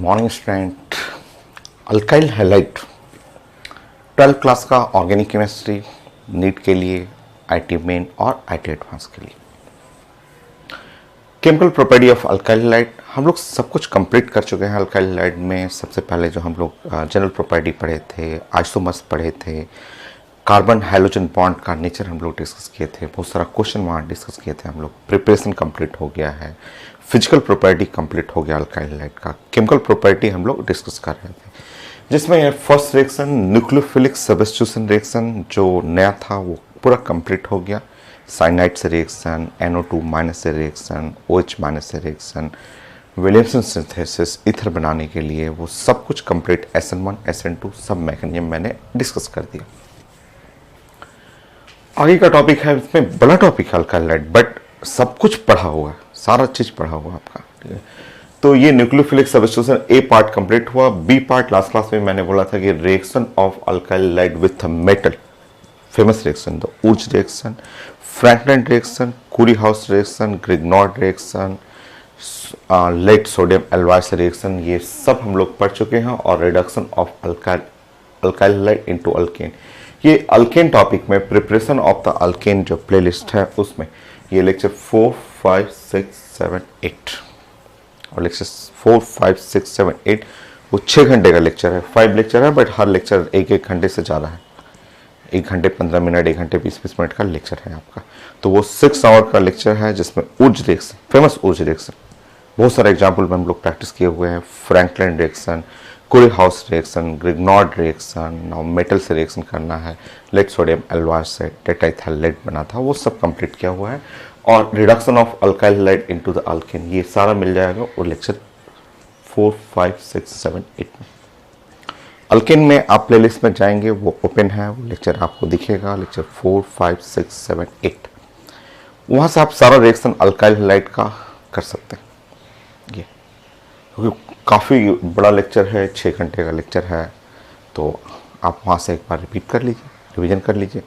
Morning student. Alkyl halide 12th class का organic chemistry NEET के लिए, आईटी मेन और आईटी एडवांस के लिए। Chemical property of alkyl halide हम लोग सब कुछ कंप्लीट कर चुके हैं। अल्काइल हैलाइड में सबसे पहले जो हम लोग जनरल प्रॉपर्टी पढ़े थे, आइसोमर्स पढ़े थे, कार्बन हाइड्रोजन बॉन्ड का नेचर हम लोग डिस्कस किए थे, बहुत सारा क्वेश्चन वहाँ डिस्कस किए थे हम लोग। प्रिपरेशन कंप्लीट हो गया है, फिजिकल प्रॉपर्टी कंप्लीट हो गया अल्काइल हैलाइड का। केमिकल प्रॉपर्टी हम लोग डिस्कस कर रहे थे, जिसमें first reaction nucleophilic substitution reaction जो नया था वो पूरा कंप्लीट हो गया। साइनाइड से रिएक्शन, NO2 माइनस से रिएक्शन, OH माइनस से रिएक्शन, विलियमसन सिंथेसिस ईथर बनाने के लिए, वो सब कुछ कंप्लीट। SN1 SN2 सब मैकेनिज्म मैंने डिस्कस कर दिया। आगे का टॉपिक है, इसमें बड़ा टॉपिक है अल्काइल हैलाइड, बट सब कुछ पढ़ा हुआ है, सारा चीज पढ़ा हुआ आपका। ठीक है, तो ये nucleophilic substitution A part complete हुआ। बी पार्ट लास्ट क्लास में मैंने बोला था कि reaction of alkyl halide with metal, famous reaction, the Wurtz reaction, Franklin reaction, Corey House reaction, Grignard reaction, lead sodium alloys reaction, ये सब हम लोग पढ़ चुके हैं। और reduction of alkyl halide into alkane, ये अल्केन टॉपिक में प्रिपरेशन ऑफ द अल्केन जो प्लेलिस्ट है उसमें ये लेक्चर 4, 5, 6, 7, 8 और लेक्चर 4, 5, 6, 7, 8 वो 6 घंटे का लेक्चर है। 5 लेक्चर है, बट हर लेक्चर 1-1 घंटे से ज़्यादा है। 1 घंटे 15 मिनट, 1 घंटे 20-20 मिनट का लेक्चर है आपका। तो वो 6 आवर का लेक्चर है, जिसमें उर्ज रिएक्शन, फेमस उर्ज रिएक्शन, बहुत सारे एग्जाम्पल में हम लोग प्रैक्टिस किए हुए हैं। Franklin reaction, Corey House reaction, Grignard reaction, now metal से रिएक्शन करना है, लेड सोडियम एल्वाइस से टेट्राइथाइल लेड बना था, वो सब कंप्लीट किया हुआ है। और reduction of alkyl halide into the alkane, ये सारा मिल जाएगा और लेक्चर 4, 5, 6, 7, 8 में। अल्केन में आप प्लेलिस्ट में जाएंगे, वो ओपन है, वो लेक्चर आपको दिखेगा, लेक्चर 4, 5, 6, 7, 8। वहाँ से आप सारा रिएक्शन अल्काइल हैलाइड का कर सकते हैं। ये क्योंकि काफ़ी बड़ा लेक्चर है, 6 घंटे का लेक्चर है, तो आप वहाँ से एक बार रिपीट कर लीजिए, रिवीजन कर लीजिए।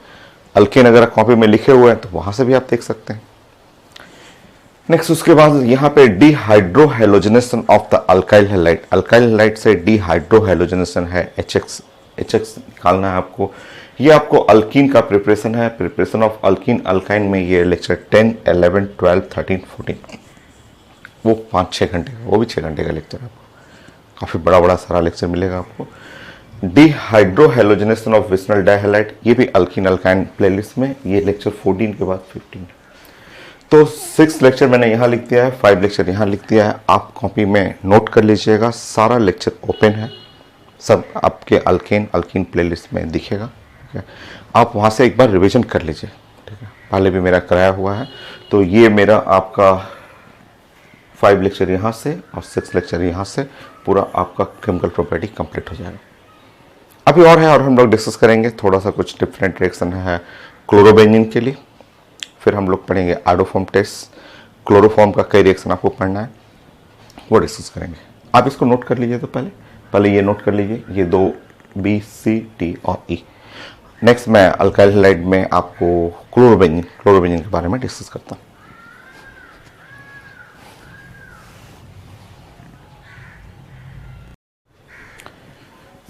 अल्केन अगर कॉपी में लिखे हुए हैं तो वहाँ से भी आप देख सकते हैं। नेक्स्ट उसके बाद यहाँ पे dehydrohalogenation of the alkyl halide. Alkyl halide से डिहाइड्रोहैलोजनेशन है, HX निकालना है आपको। ये आपको अल्कीन का प्रिपरेशन है, प्रिपरेशन ऑफ अल्कीन अल्काइन में ये लेक्चर 10, 11, 12, 13, 14 वो 5-6 घंटे का, वो भी 6 घंटे का लेक्चर है आपको। काफ़ी बड़ा सारा लेक्चर मिलेगा आपको। डिहाइड्रोहैलोजनेशन ऑफ विस्नल डाइहैलाइड, ये भी अल्कीन अल्काइन प्लेलिस्ट में, ये लेक्चर 14 के बाद 15। तो 6 लेक्चर मैंने यहाँ लिख दिया है, 5 लेक्चर यहाँ लिख दिया है। आप कॉपी में नोट कर लीजिएगा, सारा लेक्चर ओपन है, सब आपके अल्कीन प्लेलिस्ट में दिखेगा। ठीक है, आप वहाँ से एक बार रिवीजन कर लीजिए। ठीक है, पहले भी मेरा कराया हुआ है। तो ये मेरा आपका 5 लेक्चर यहाँ से और 6 लेक्चर यहाँ से पूरा आपका केमिकल प्रॉपर्टी कंप्लीट हो जाएगा। अभी और है, और हम लोग डिस्कस करेंगे थोड़ा सा कुछ डिफरेंट रिएक्शन है क्लोरोबेंजीन के लिए। फिर हम लोग पढ़ेंगे आइडोफॉर्म टेस्ट, क्लोरोफॉर्म का कई रिएक्शन आपको पढ़ना है, वो डिस्कस करेंगे। आप इसको नोट कर लीजिए। तो पहले ये नोट कर लीजिए, ये 2 B, C, D और E। नेक्स्ट मैं अल्काइल हैलाइड में आपको क्लोरोबेंजीन के बारे में डिस्कस करता हूँ।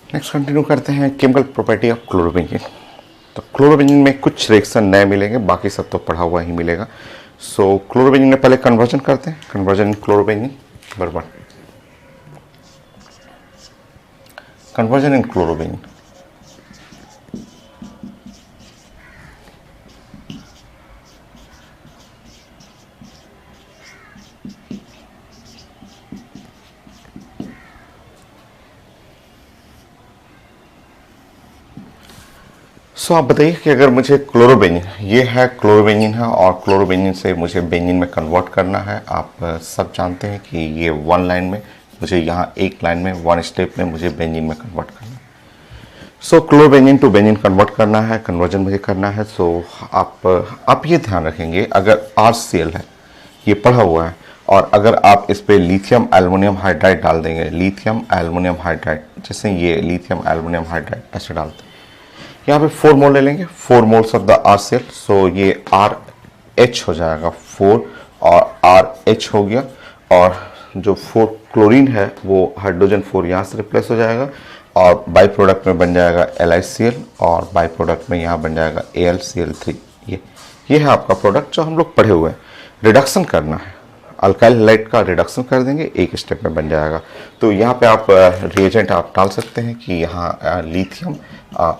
नेक्स्ट कंटिन्यू करते हैं केमिकल प्रॉपर्टी ऑफ क्लोरोबेंजीन। तो क्लोरोबेंजीन में कुछ रिएक्शन नए मिलेंगे, बाकी सब तो पढ़ा हुआ ही मिलेगा। सो क्लोरोबेंजीन में पहले कन्वर्जन करते हैं। कन्वर्जन इन क्लोरोबेंजीन बराबर कन्वर्जन इन क्लोरोबेंजीन। सो आप बताइए कि अगर मुझे क्लोरोबेंजीन, ये है क्लोरोबेंजीन है, और क्लोरोबेंजीन से मुझे बेंजीन में कन्वर्ट करना है। आप सब जानते हैं कि ये 1 लाइन में, मुझे यहाँ 1 लाइन में 1 स्टेप में मुझे बेंजीन में कन्वर्ट करना है। सो क्लोरोबेंजीन टू बेंजीन कन्वर्ट करना है, कन्वर्जन मुझे करना है। सो आप ये ध्यान रखेंगे, अगर RCl है, ये पढ़ा हुआ है, और अगर आप इस पर लिथियम एल्युमिनियम हाइड्राइड डाल देंगे, लिथियम एल्युमिनियम हाइड्राइड, जैसे ये लिथियम एल्युमिनियम हाइड्राइड ऐसे डालते हैं, यहाँ पे 4 मोल ले लेंगे, 4 मोल्स ऑफ द RCl। सो ये RH हो जाएगा 4 और RH हो गया, और जो 4 क्लोरीन है वो हाइड्रोजन 4 यहाँ से रिप्लेस हो जाएगा और बाई प्रोडक्ट में बन जाएगा LiCl और बाई प्रोडक्ट में यहाँ बन जाएगा AlCl3। ये है आपका प्रोडक्ट जो हम लोग पढ़े हुए हैं। रिडक्शन करना है, अल्काइल हैलाइड का रिडक्शन कर देंगे, एक स्टेप में बन जाएगा। तो यहाँ पे आप रिएजेंट आप डाल सकते हैं कि यहाँ लिथियम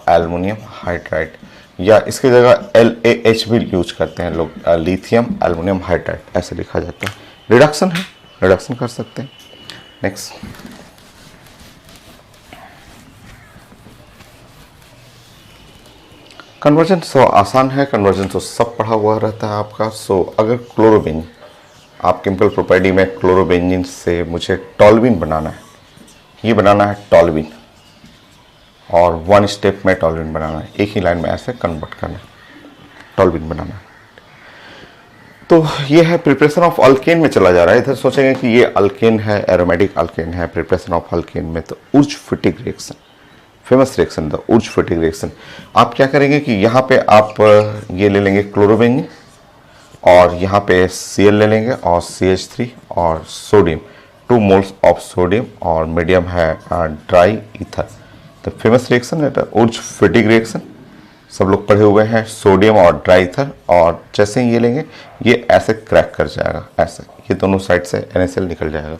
एल्युमिनियम हाइड्राइड, या इसकी जगह LaH भी यूज करते हैं लोग, लिथियम एल्युमिनियम हाइड्राइड ऐसे लिखा जाता है। रिडक्शन है, रिडक्शन कर सकते हैं। नेक्स्ट, कन्वर्जन सो आसान है, कन्वर्जन तो सब पढ़ा हुआ रहता है आपका। सो अगर क्लोरोबेंजीन, आप केमिकल प्रॉपर्टी में क्लोरोबेंजीन से मुझे टॉल्यूइन बनाना है, ये बनाना है टॉल्यूइन, और 1 स्टेप में टॉल्यूइन बनाना है, एक ही लाइन में ऐसे कन्वर्ट करना है, टॉल्यूइन बनाना है। तो ये है प्रिपरेशन ऑफ अल्केन में चला जा रहा है। इधर सोचेंगे कि ये अल्केन है, एरोमेटिक अल्केन है, प्रिपरेशन ऑफ अल्केन में तो Wurtz Fittig reaction, famous reaction the Wurtz Fittig reaction. आप क्या करेंगे कि यहाँ पे आप ये ले लेंगे क्लोरोबेंजीन और यहाँ पे Cl ले लेंगे और CH3 और सोडियम, 2 मोल्स ऑफ सोडियम, और मीडियम है ड्राई ईथर। तो फेमस रिएक्शन है उर्ज-फिटिक रिएक्शन, सब लोग पढ़े हुए हैं, सोडियम और ड्राई ईथर। और जैसे ही ये लेंगे ये ऐसे क्रैक कर जाएगा, ऐसे ये दोनों साइड से NaCl निकल जाएगा।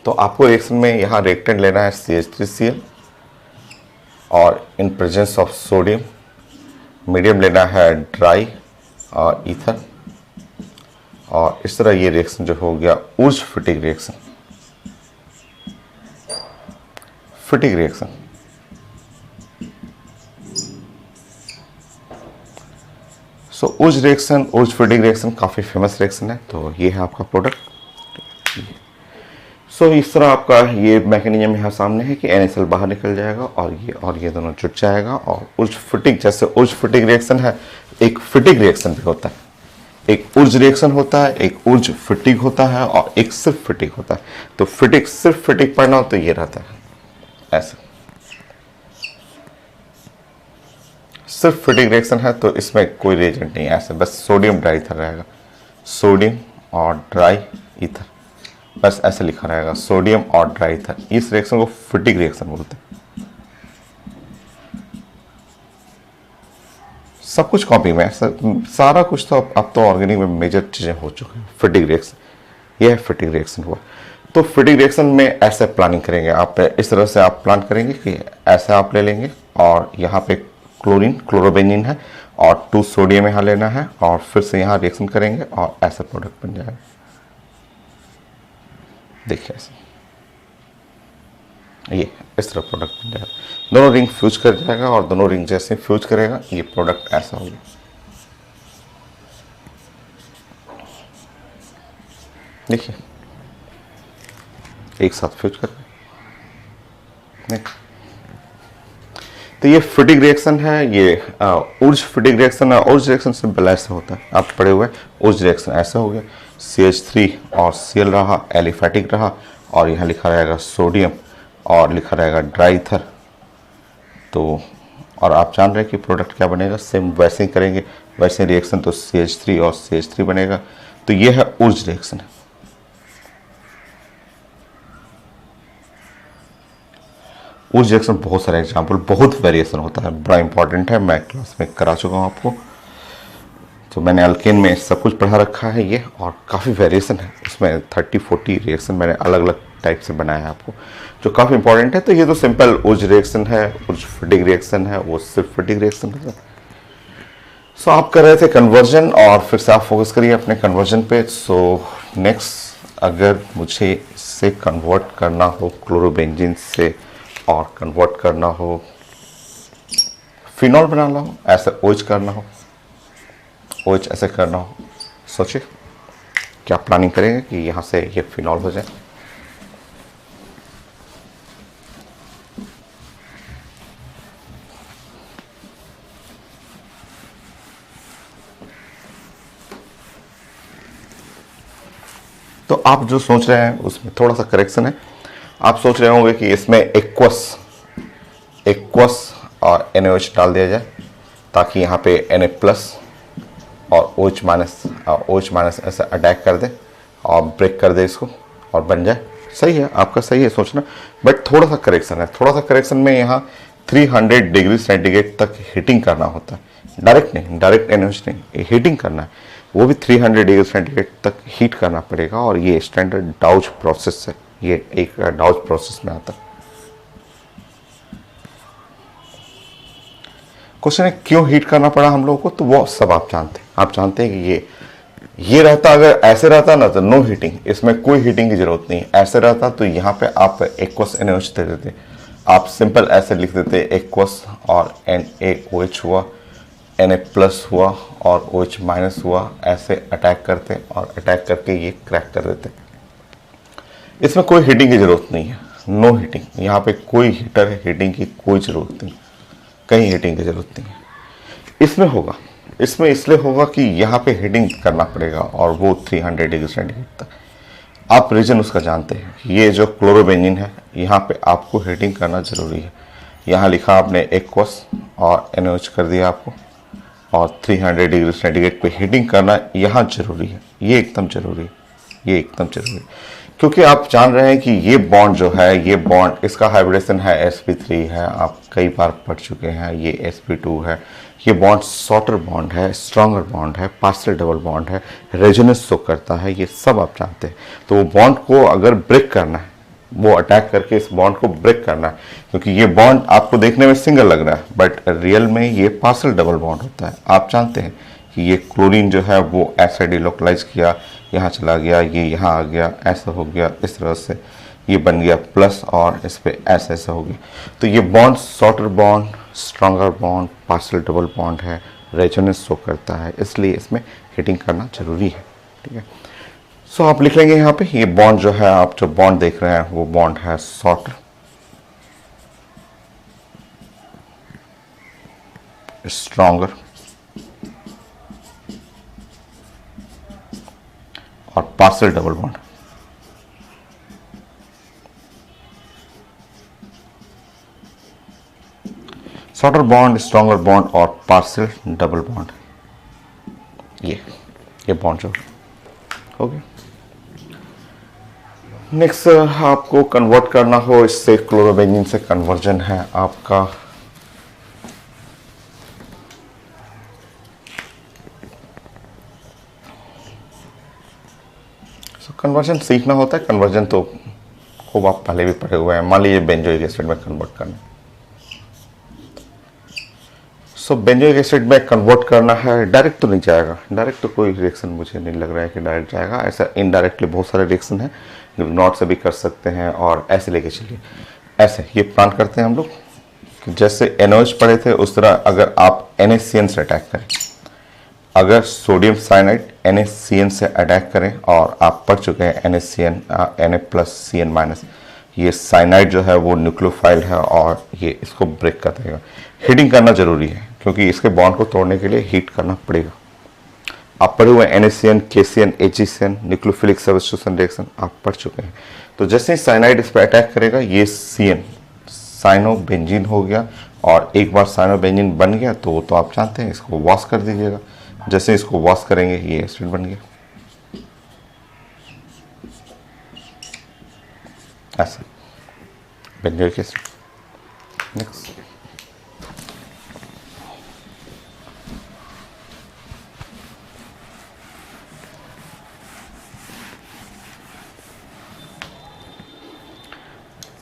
तो आपको रिएक्शन में यहाँ रिएक्टेंट लेना है CH3Cl और इन प्रेजेंस ऑफ सोडियम, मीडियम लेना है ड्राई और ईथर, और इस तरह ये रिएक्शन जो हो गया उर्ज-फिटिक रिएक्शन, फिटिक रिएक्शन। सो उर्ज रिएक्शन, उर्ज-फिटिक रिएक्शन काफ़ी फेमस रिएक्शन है। तो ये है आपका प्रोडक्ट। सो इस तरह आपका ये मैकेनिज्म यहाँ सामने है कि NaCl बाहर निकल जाएगा और ये दोनों जुट जाएगा। और उर्ज-फिटिक, जैसे उर्ज-फिटिक रिएक्शन है, एक फिटिक रिएक्शन भी होता है, एक उर्ज रिएक्शन होता है, एक उर्ज-फिटिक होता है और एक सिर्फ फिटिक होता है। तो फिटिक, सिर्फ फिटिक पढ़ना हो तो ये रहता है ऐसा। सिर्फ फिटिक रिएक्शन है तो इसमें कोई रिएजेंट नहीं है, ऐसे बस सोडियम ड्राई ईथर रहेगा, सोडियम और ड्राई ईथर, बस ऐसे लिखा रहेगा, सोडियम और ड्राई ईथर। इस रिएक्शन को फिटिक रिएक्शन बोलते हैं। सब कुछ कॉपी में, सारा कुछ तो अब तो ऑर्गेनिक में मेजर चीजें हो चुकी हैं। फिटिक रिएक्शन, यह है फिटिक रिएक्शन हुआ। तो फिटिक रिएक्शन में ऐसे प्लानिंग करेंगे आप, इस तरह से आप प्लान करेंगे कि ऐसे आप ले लेंगे और यहाँ पे क्लोरीन, क्लोरोबेंजीन है और 2 सोडियम यहाँ लेना है और फिर से यहाँ रिएक्शन करेंगे और ऐसा प्रोडक्ट बन जाएगा। देखिए ऐसे, ये इस तरह प्रोडक्ट बन जाएगा। दोनों रिंग फ्यूज कर जाएगा और दोनों रिंग जैसे फ्यूज करेगा ये प्रोडक्ट ऐसा होगा। देखिए एक साथ फ्यूज कर, तो ये फिटिक रिएक्शन है, ये उर्ज-फिटिक रिएक्शन है। उर्ज रिएक्शन सिंपल ऐसे होता है, आप पढ़े हुए। उर्ज रिएक्शन ऐसा हो गया, CH3 और Cl रहा, एलिफैटिक रहा, और यहाँ लिखा रहेगा सोडियम और लिखा रहेगा ड्राई ईथर। तो और आप जान रहे हैं कि प्रोडक्ट क्या बनेगा, सेम वैसे ही करेंगे, वैसे रिएक्शन तो CH3 और CH3 बनेगा। तो ये है उर्ज रिएक्शन। उर्ज रिएक्शन बहुत सारे एग्जाम्पल, बहुत वेरिएशन होता है, बड़ा इंपॉर्टेंट है, मैं क्लास में करा चुका हूँ आपको। तो मैंने अल्केन में सब कुछ पढ़ा रखा है ये, और काफ़ी वेरिएशन है उसमें, 30-40 रिएक्शन मैंने अलग अलग टाइप से बनाया है आपको, जो काफ़ी इंपॉर्टेंट है। तो ये तो सिंपल उर्ज रिएक्शन है, उर्ज-फिटिक रिएक्शन है, वो सिर्फ फिटिक रिएक्शन है। सो आप कर रहे थे कन्वर्जन और फिर से आप फोकस करिए अपने कन्वर्जन पे। सो नेक्स्ट, अगर मुझे इससे कन्वर्ट करना हो क्लोरोबेंजीन से और कन्वर्ट करना हो फिनॉल बनाना हो, ऐसे OH करना हो, OH ऐसे करना हो, सोचिए क्या प्लानिंग करेंगे कि यहाँ से ये फिनॉल हो जाए। तो आप जो सोच रहे हैं उसमें थोड़ा सा करेक्शन है। आप सोच रहे होंगे कि इसमें एक्वस और NaOH डाल दिया जाए ताकि यहाँ पे Na प्लस और OH माइनस ऐसे अटैक कर दे और ब्रेक कर दे इसको, और बन जाए। सही है, आपका सही है सोचना, बट थोड़ा सा करेक्शन है। थोड़ा सा करेक्शन में यहाँ 300 डिग्री सेंटीग्रेड तक हीटिंग करना होता है, डायरेक्ट नहीं, डायरेक्ट एनर्जी नहीं, हीटिंग करना है, वो भी 300 डिग्री सेंटीग्रेड तक हीट करना पड़ेगा। और ये स्टैंडर्ड डाउच प्रोसेस है, ये एक डाउच प्रोसेस में आता है। क्वेश्चन है क्यों हीट करना पड़ा हम लोगों को, तो वो सब आप जानते हैं। आप जानते हैं कि ये रहता, अगर ऐसे रहता ना तो नो हीटिंग, इसमें कोई हीटिंग की जरूरत नहीं। ऐसे रहता तो यहाँ पे आप एक्वस NaOH दे देते, आप सिंपल ऐसे लिख देते एक्वस और NaOH हुआ, Na प्लस हुआ और OH माइनस हुआ, ऐसे अटैक करते और अटैक करके ये क्रैक कर देते। इसमें कोई हीटिंग की जरूरत नहीं है, नो हीटिंग। यहाँ पे कोई हीटर है, हीटिंग की कोई जरूरत नहीं, कहीं हीटिंग की जरूरत नहीं है। इसमें होगा, इसमें इसलिए होगा कि यहाँ पे हीटिंग करना पड़ेगा और वो 300 डिग्री सेंटीग्रेड तक। आप रीजन उसका जानते हैं, ये जो क्लोरोबेंजीन है यहाँ पे आपको हीटिंग करना जरूरी है। यहाँ लिखा आपने एक्वस और NaOH कर दिया आपको, और 300 डिग्री सेंटीग्रेड पे हीटिंग करना यहाँ जरूरी है, ये एकदम जरूरी है, ये एकदम जरूरी है। क्योंकि आप जान रहे हैं कि ये बॉन्ड जो है, ये बॉन्ड, इसका हाइब्रिडेशन है sp3 है, आप कई बार पढ़ चुके हैं। ये sp2 है, ये बॉन्ड शॉर्टर बॉन्ड है, स्ट्रॉन्गर बॉन्ड है, पार्शियल डबल बॉन्ड है, रेजोनेंस शो करता है, ये सब आप जानते हैं। तो वो बॉन्ड को अगर ब्रेक करना है, वो अटैक करके इस बॉन्ड को ब्रेक करना है, क्योंकि ये बॉन्ड आपको देखने में सिंगल लग रहा है बट रियल में ये पार्शियल डबल बॉन्ड होता है। आप जानते हैं कि ये क्लोरीन जो है वो ऐसे डिलोकलाइज किया, यहाँ चला गया, ये यहाँ आ गया, ऐसा हो गया, इस तरह से ये बन गया प्लस, और इस पर ऐसा ऐसा हो गया। तो ये bond shorter bond, stronger bond, partial double bond है, रेजोनेंस शो करता है, इसलिए इसमें हीटिंग करना जरूरी है। ठीक है, सो आप लिख लेंगे यहाँ पे, ये बॉन्ड जो है, आप जो बॉन्ड देख रहे हैं वो बॉन्ड है शॉर्टर, स्ट्रॉन्गर और partial double bond. Shorter bond, stronger bond और पार्शियल डबल बॉन्ड, ये बॉन्ड जो हो गया। नेक्स्ट आपको कन्वर्ट करना हो, इससे क्लोरोबेंजीन से कन्वर्जन है आपका। कन्वर्जन सीखना होता है, कन्वर्जन तो खूब आप पहले भी पढ़े हुए हैं। मान लीजिए बेंजोइक एसिड में कन्वर्ट करना, सो बेंजोइक एसिड में कन्वर्ट करना है, डायरेक्ट तो नहीं जाएगा, डायरेक्ट तो कोई रिएक्शन मुझे नहीं लग रहा है कि डायरेक्ट जाएगा। ऐसा इनडायरेक्टली बहुत सारे रिएक्शन है, नॉट से भी कर सकते हैं और ऐसे लेके चलिए। ऐसे ये प्लान करते हैं हम लोग कि जैसे NaOH पढ़े थे उस तरह अगर आप NaCN से अटैक करें, अगर सोडियम साइनाइड NaCN से अटैक करें, और आप पढ़ चुके हैं NaCN Na+CN-, ये साइनाइड जो है वो न्यूक्लियोफाइल है और ये इसको ब्रेक कर देगा। हीटिंग करना जरूरी है क्योंकि इसके बॉन्ड को तोड़ने के लिए हीट करना पड़ेगा। आप पढ़े हुए NaCN, KCN, AgCN, nucleophilic substitution reaction आप पढ़ चुके हैं। तो जैसे ही साइनाइड इस पर अटैक करेगा, ये CN साइनोबेंजीन हो गया, और एक बार साइनोबेंजीन बन गया तो आप जानते हैं, इसको वॉश कर दीजिएगा। जैसे इसको वॉश करेंगे ये एसिड बन गया, ऐसा बेंजोइक एसिड। नेक्स्ट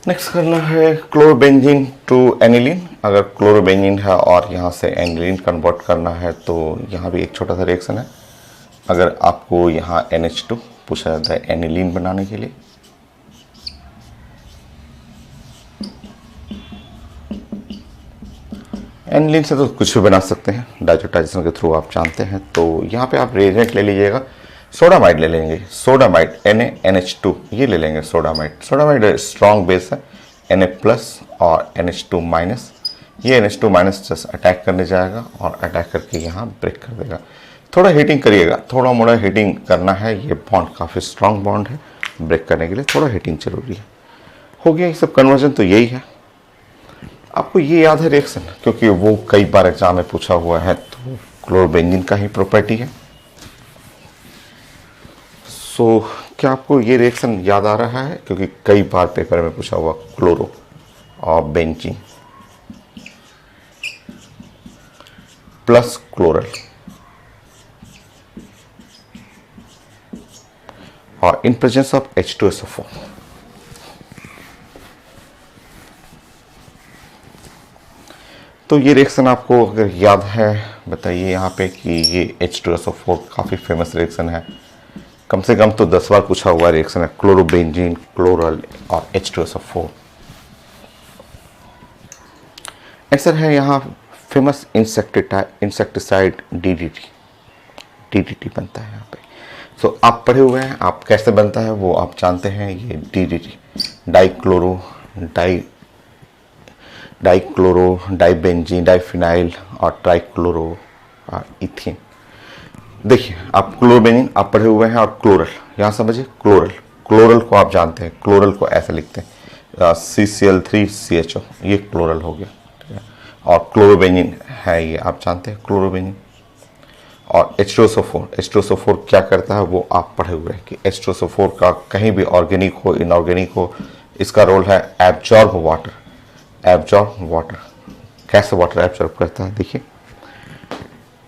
नेक्स्ट करना है क्लोरोबेंजीन टू एनिलीन। अगर क्लोरोबेंजीन है और यहाँ से एनिलीन कन्वर्ट करना है तो यहाँ भी एक छोटा सा रिएक्शन है। अगर आपको यहाँ NH2 पूछा जाता है एनिलीन बनाने के लिए, एनिलीन से तो कुछ भी बना सकते हैं डाइजोटाइजेशन के थ्रू, आप जानते हैं। तो यहाँ पे आप रिएजेंट ले लीजिएगा, सोडामाइड ले लेंगे, सोडामाइड NaNH2 ये ले लेंगे। सोडामाइड स्ट्रॉन्ग बेस है, Na+ और NH2-, ये NH2- जस्ट अटैक करने जाएगा और अटैक करके यहाँ ब्रेक कर देगा। थोड़ा हीटिंग करिएगा, थोड़ा मोड़ा हीटिंग करना है, ये बॉन्ड काफ़ी स्ट्रॉन्ग बॉन्ड है, ब्रेक करने के लिए थोड़ा हीटिंग जरूरी है। हो गया ये सब कन्वर्जन, तो यही है। आपको ये याद है रिएक्शन, क्योंकि वो कई बार एग्जाम में पूछा हुआ है, तो क्लोरोबेंजीन का ही प्रॉपर्टी है। सो क्या आपको ये रिएक्शन याद आ रहा है? क्योंकि कई बार पेपर में पूछा हुआ, क्लोरो और बेंजीन प्लस क्लोरल और इन प्रेजेंस ऑफ H2SO4। तो ये रिएक्शन आपको अगर याद है बताइए यहाँ पे कि ये H2SO4 काफ़ी फेमस रिएक्शन है, कम से कम तो 10 बार पूछा हुआ रिएक्शन है, क्लोरोबेंजीन, क्लोरल और H2SO4। आंसर है यहाँ फेमस इंसेक्टिसाइड DDT बनता है यहाँ पे। सो आप पढ़े हुए हैं, आप कैसे बनता है वो आप जानते हैं। ये DDT डाइक्लोरो डाइबेंजीन डाइफिनाइल और ट्राइक्लोरो इथीन। देखिए आप क्लोरोबेंजीन आप पढ़े हुए हैं और क्लोरल यहाँ समझिए, क्लोरल को आप जानते हैं, क्लोरल को ऐसे लिखते हैं CCl3CHO, ये क्लोरल हो गया, ठीक है। और क्लोरोबेंजीन है ये आप जानते हैं क्लोरोबेंजीन। और H2SO4 क्या करता है वो आप पढ़े हुए हैं कि H2SO4 का कहीं भी ऑर्गेनिक हो इनऑर्गेनिक हो, इसका रोल है एब्जॉर्ब वाटर। कैसे वाटर एब्जॉर्ब करता है देखिए,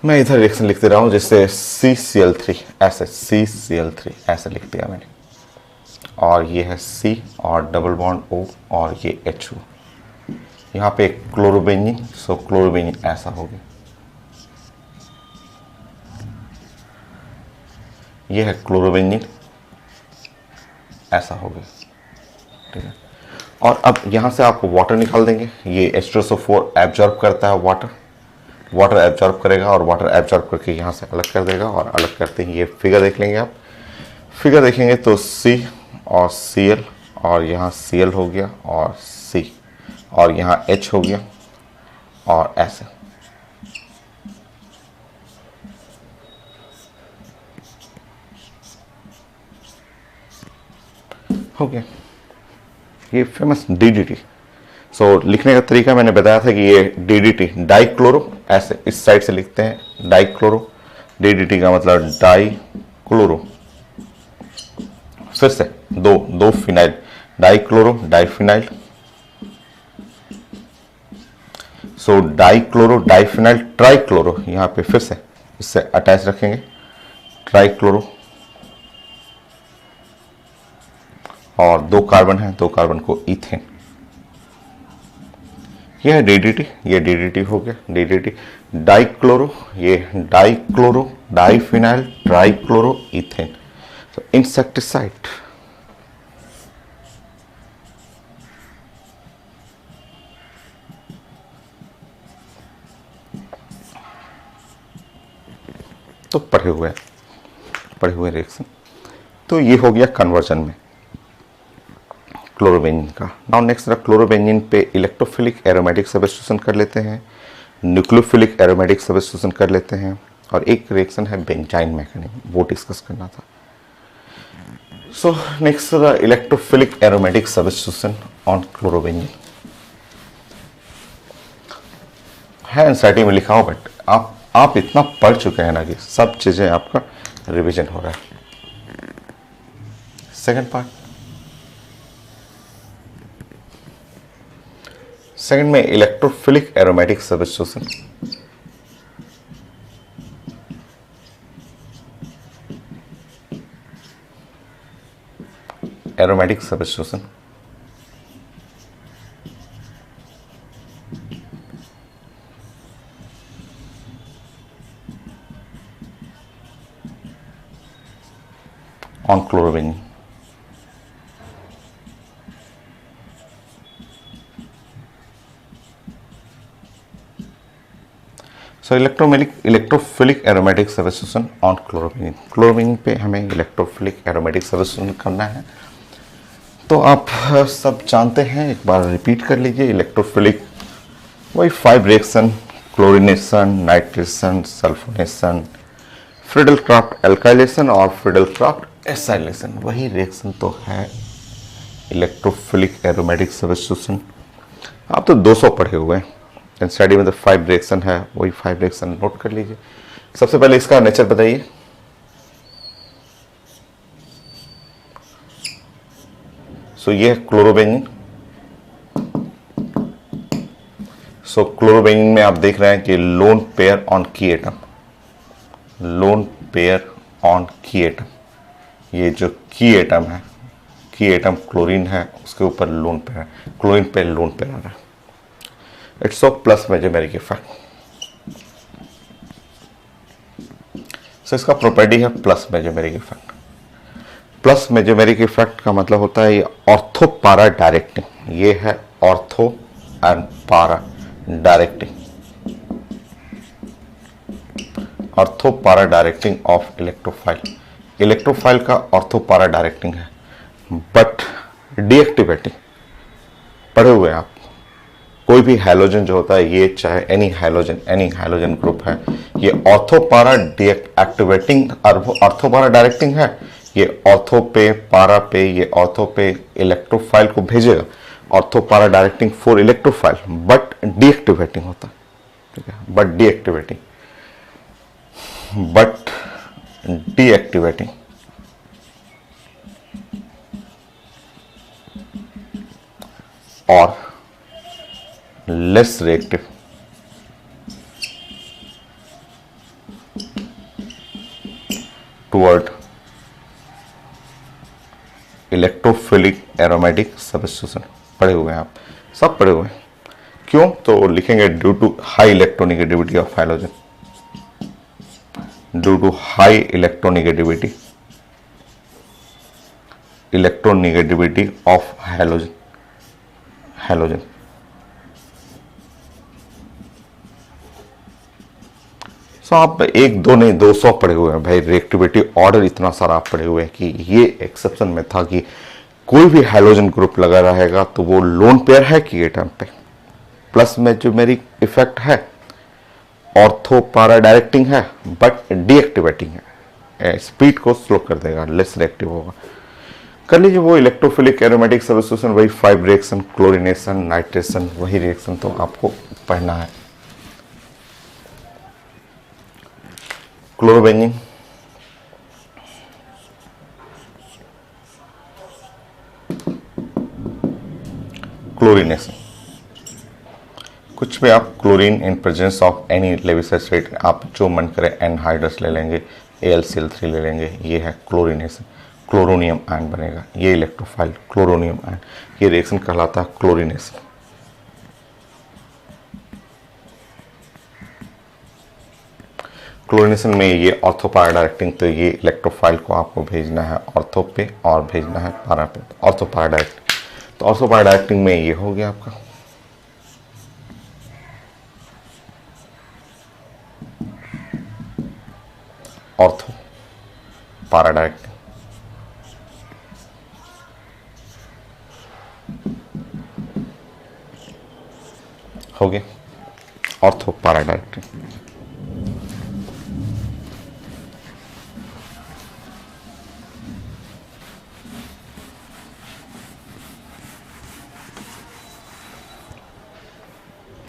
मैं इधर रिएक्शन लिखते रहा हूँ जैसे CCl3 ऐसे लिख दिया मैंने, और ये है C और डबल बॉन्ड O और ये H2, यहाँ पे क्लोरोबेंजीन, सो क्लोरोबेंजीन ऐसा हो गया, ये है क्लोरोबेंजीन ऐसा हो गया, ठीक है। और अब यहाँ से आप वाटर निकाल देंगे, ये H2SO4 एब्जॉर्ब करता है वाटर एब्जॉर्ब करेगा और वाटर एब्जॉर्ब करके यहाँ से अलग कर देगा, और अलग करते ही ये फिगर देख लेंगे आप, फिगर देखेंगे तो C और Cl और यहाँ Cl हो गया और C और यहाँ H हो गया और ऐसे, हो गया ये फेमस DDT। सो लिखने का तरीका मैंने बताया था कि ये DDT डाइक्लोरो, ऐसे इस साइड से लिखते हैं डाइक्लोरो, DDT का मतलब डाइक्लोरो, फिर से दो फिनाइल, डाइक्लोरो डाइफिनाइल, सो डाइक्लोरो डाइफिनाइल ट्राइक्लोरो, यहाँ पे फिर से इससे अटैच रखेंगे ट्राइक्लोरो, और 2 कार्बन है, 2 कार्बन को इथेन, यह है DDT हो गया DDT डाइक्लोरो, ये डाइक्लोरो डाइफिनाइल ट्राइक्लोरो इथेन, तो इंसेक्टिसाइड। तो पढ़े हुए रिएक्शन, तो ये हो गया कन्वर्जन में क्लोरोबेंजीन का। नाउ नेक्स्ट क्लोरोबेंजीन पे इलेक्ट्रोफिलिक एरोमेटिक सब्स्टिट्यूशन कर लेते हैं, न्यूक्लियोफिलिक एरोमेटिक सब्स्टिट्यूशन कर लेते हैं, और एक रिएक्शन है बेंजाइन मैकेनिज्म, वो डिस्कस करना था। So next electrophilic aromatic substitution on chlorobenzene है, एनसीईआरटी में लिखा हो, बट आप इतना पढ़ चुके हैं ना कि सब चीजें आपका रिवीजन हो रहा है। सेकंड में electrophilic aromatic substitution, on chlorobenzene. So electrophilic aromatic substitution on chlorobenzene. Chlorobenzene पे हमें इलेक्ट्रोफिलिक एरोमेटिक सब्स्टिट्यूशन करना है, तो आप सब जानते हैं, एक बार रिपीट कर लीजिए। इलेक्ट्रोफिलिक वही 5 reaction, chlorination, nitration, sulphonation, Friedel-craft alkylation और फ्रिडल-क्राफ्ट एसाइलेशन, वही रिएक्शन तो है इलेक्ट्रोफिलिक एरोमेटिक सब्स्टिट्यूशन। आप तो 200 पढ़े हुए हैं, एनसीईआरटी में तो 5 रिएक्शन है, वही 5 रिएक्शन नोट कर लीजिए। सबसे पहले इसका नेचर बताइए। सो ये है क्लोरोबेंजीन। सो क्लोरोबेंजीन में आप देख रहे हैं कि लोन पेयर ऑन की एटम, लोन पेयर ऑन की एटम, ये जो की एटम है, की एटम क्लोरीन है, उसके ऊपर लोन पेयर है, क्लोरीन पे लोन पेयर आ रहा है। It's of plus mesomeric effect. So इसका प्रॉपर्टी है plus mesomeric effect. Plus mesomeric effect का मतलब होता है ये ऑर्थो पारा डायरेक्टिंग, ये है ऑर्थो एंड पारा डायरेक्टिंग, ऑर्थो पारा डायरेक्टिंग ऑफ इलेक्ट्रोफाइल। इलेक्ट्रोफाइल का ऑर्थो पारा डायरेक्टिंग है, बट डीएक्टिवेटिंग। पढ़े हुए आप कोई भी हैलोजन जो होता है, ये चाहे एनी हैलोजन ग्रुप है, ये ऑर्थो पारा डीएक्टिवेटिंग और वो ऑर्थो पारा डायरेक्टिंग है। ये ऑर्थो पे पारा पे, ये ऑर्थो पे इलेक्ट्रोफाइल को भेजेगा, ऑर्थो पारा directing for electrophile, but deactivating होता है, ठीक है, बट डीएक्टिवेटिंग और less reactive toward electrophilic aromatic substitution. पढ़े हुए हैं आप, सब पढ़े हुए हैं। क्यों? तो लिखेंगे due to high electronegativity of halogen, due to high electronegativity of halogen. So आप एक दो नहीं 200 पढ़े हुए हैं भाई, रिएक्टिविटी ऑर्डर इतना सारा आप पढ़े हुए हैं कि ये एक्सेप्शन में था कि कोई भी हैलोजन ग्रुप लगा रहेगा तो वो लोन पेयर है कि एटम पे, प्लस मेजोमेरिक इफेक्ट है, ऑर्थो पारा डायरेक्टिंग है, बट डीएक्टिवेटिंग है, स्पीड को स्लो कर देगा, लेस रिएक्टिव होगा। कर लीजिए वो इलेक्ट्रोफिलिक एरोमेटिक सब्स्टिट्यूशन, वही 5 रिएक्शन, क्लोरीनेशन, नाइट्रेशन, वही रिएक्शन तो आपको पढ़ना है। क्लोरोबेंजीन, क्लोरीनेशन, कुछ भी आप chlorine in presence of any Lewis acid, आप जो मन करे एनहाइड्रस ले लेंगे, AlCl3 ले लेंगे, ये है क्लोरीनेशन, क्लोरोनियम आयन बनेगा, ये इलेक्ट्रोफाइल क्लोरोनियम आयन, ये रिएक्शन कहलाता है क्लोरीनेशन। क्लोरीनेशन में ये ऑर्थो पारा डायरेक्टिंग, तो ये इलेक्ट्रोफाइल को आपको भेजना है ऑर्थो पे और भेजना है पारा पे, ऑर्थो पारा डायरेक्टिंग। तो ऑर्थो पारा डायरेक्टिंग में ये हो गया आपका ऑर्थो पारा डायरेक्टिंग, हो गया ऑर्थो पारा डायरेक्टिंग।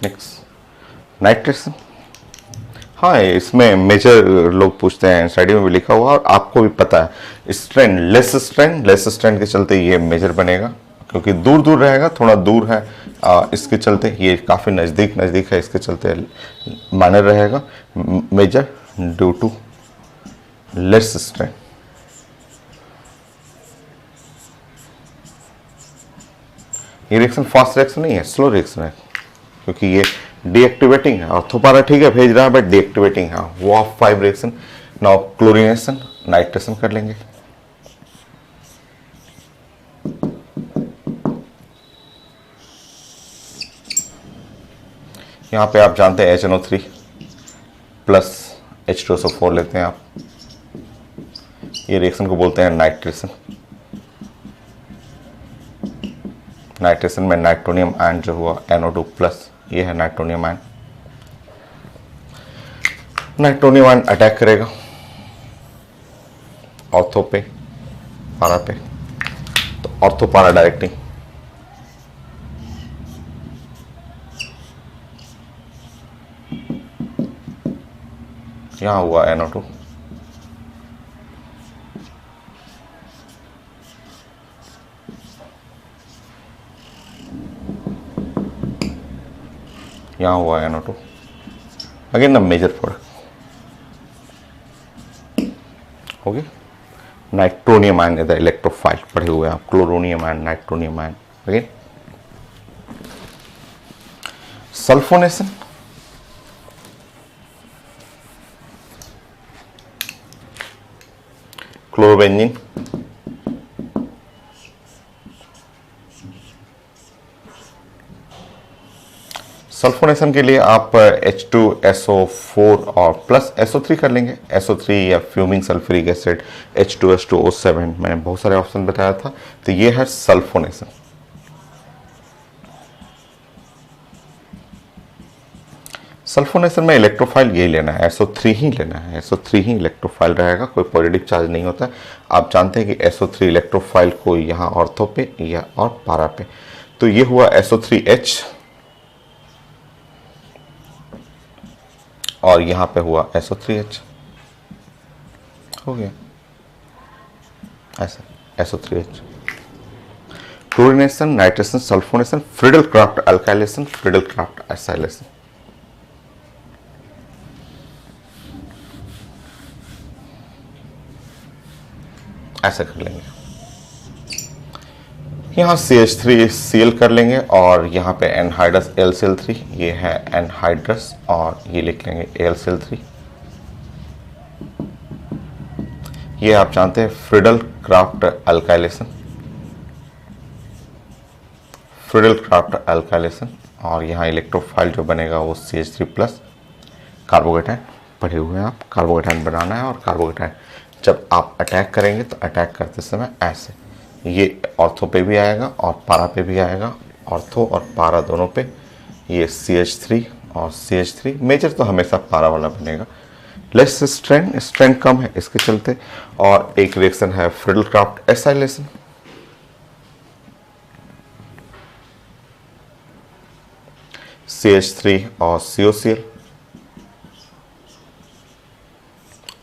Next nitration. हाँ, इसमें मेजर लोग पूछते हैं, स्टडी में भी लिखा हुआ और आपको भी पता है, स्ट्रेन लेस स्ट्रेन के चलते ये मेजर बनेगा, क्योंकि दूर दूर रहेगा, थोड़ा दूर है, इसके चलते ये काफ़ी नज़दीक है, इसके चलते माइनर रहेगा, major due to less strain. ये रिएक्शन फास्ट रिएक्शन नहीं है, स्लो रिएक्शन है, क्योंकि ये डीएक्टिवेटिंग है। ऑर्थो पारा ठीक है भेज रहा है, बट डीएक्टिवेटिंग है, वो of 5 reaction. Now chlorination, nitration कर लेंगे। यहाँ पे आप जानते हैं HNO3 प्लस H2SO4 लेते हैं आप, ये रिएक्शन को बोलते हैं नाइट्रेशन। नाइट्रेशन में नाइट्रोनियम आयन जो हुआ NO2 प्लस, ये है nitronium ion. Nitronium ion attack करेगा ऑर्थो पे पारा पे, तो ऑर्थो पारा डायरेक्टिंग, यहां हुआ NO2, यहाँ हुआ NO2, again the major product हो गया। नाइट्रोनियम आयन इधर इलेक्ट्रोफाइल पढ़े हुए आप, chloronium ion, nitronium ion. Again sulphonation, chlorobenzene, sulphonation के लिए आप H2SO4 और प्लस SO3 कर लेंगे। SO3 या फ्यूमिंग सल्फ्यूरिक एसिड, H2S2O7, मैंने बहुत सारे ऑप्शन बताया था। तो ये है सल्फोनेशन। सल्फोनेशन में इलेक्ट्रोफाइल यही लेना है, SO3 ही लेना है, SO3 ही इलेक्ट्रोफाइल रहेगा, कोई पॉजिटिव चार्ज नहीं होता। आप जानते हैं कि SO3 इलेक्ट्रोफाइल को यहाँ ऑर्थो पे या और पारा पे। तो ये हुआ SO3H और यहाँ पे हुआ SO3H, हो गया ऐसा SO3H। Chlorination, nitration, sulphonation, Friedel Crafts alkylation, Friedel Crafts acylation. ऐसा कर लेंगे। यहाँ CH3Cl कर लेंगे और यहाँ पे एनहाइड्रस AlCl3, ये है एनहाइड्रस और ये लिख लेंगे AlCl3। ये आप जानते हैं Friedel Crafts alkylation, Friedel Crafts alkylation. और यहाँ इलेक्ट्रोफाइल जो बनेगा वो CH3 प्लस कार्बोकेटाइन, पढ़े हुए हैं आप, कार्बोकेटाइन बनाना है। और कार्बोकेटाइन जब आप अटैक करेंगे तो अटैक करते समय ऐसे, ये ऑर्थो पे भी आएगा और पारा पे भी आएगा, ऑर्थो और पारा दोनों पे। ये CH3 और CH3, मेजर तो हमेशा पारा वाला बनेगा, लेस स्ट्रेंथ कम है इसके चलते। और एक रिएक्शन है फ्रिडल क्राफ्ट एसाइलेशन, CH3 और COCl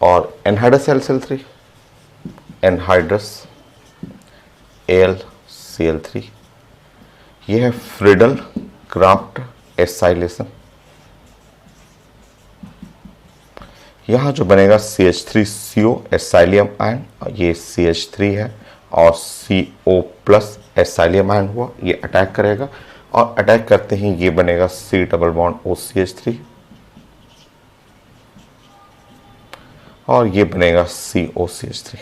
और एनहाइड्रस AlCl3, एनहाइड्रस AlCl3। ये है फ्रिडल क्राफ्ट एसाइलेशन। यहाँ जो बनेगा CH3CO एसाइलियम आयन, ये CH3 है और CO प्लस एसाइलियम आयन हुआ, ये अटैक करेगा और अटैक करते ही ये बनेगा C डबल बॉन्ड OCH3 और ये बनेगा COCH3।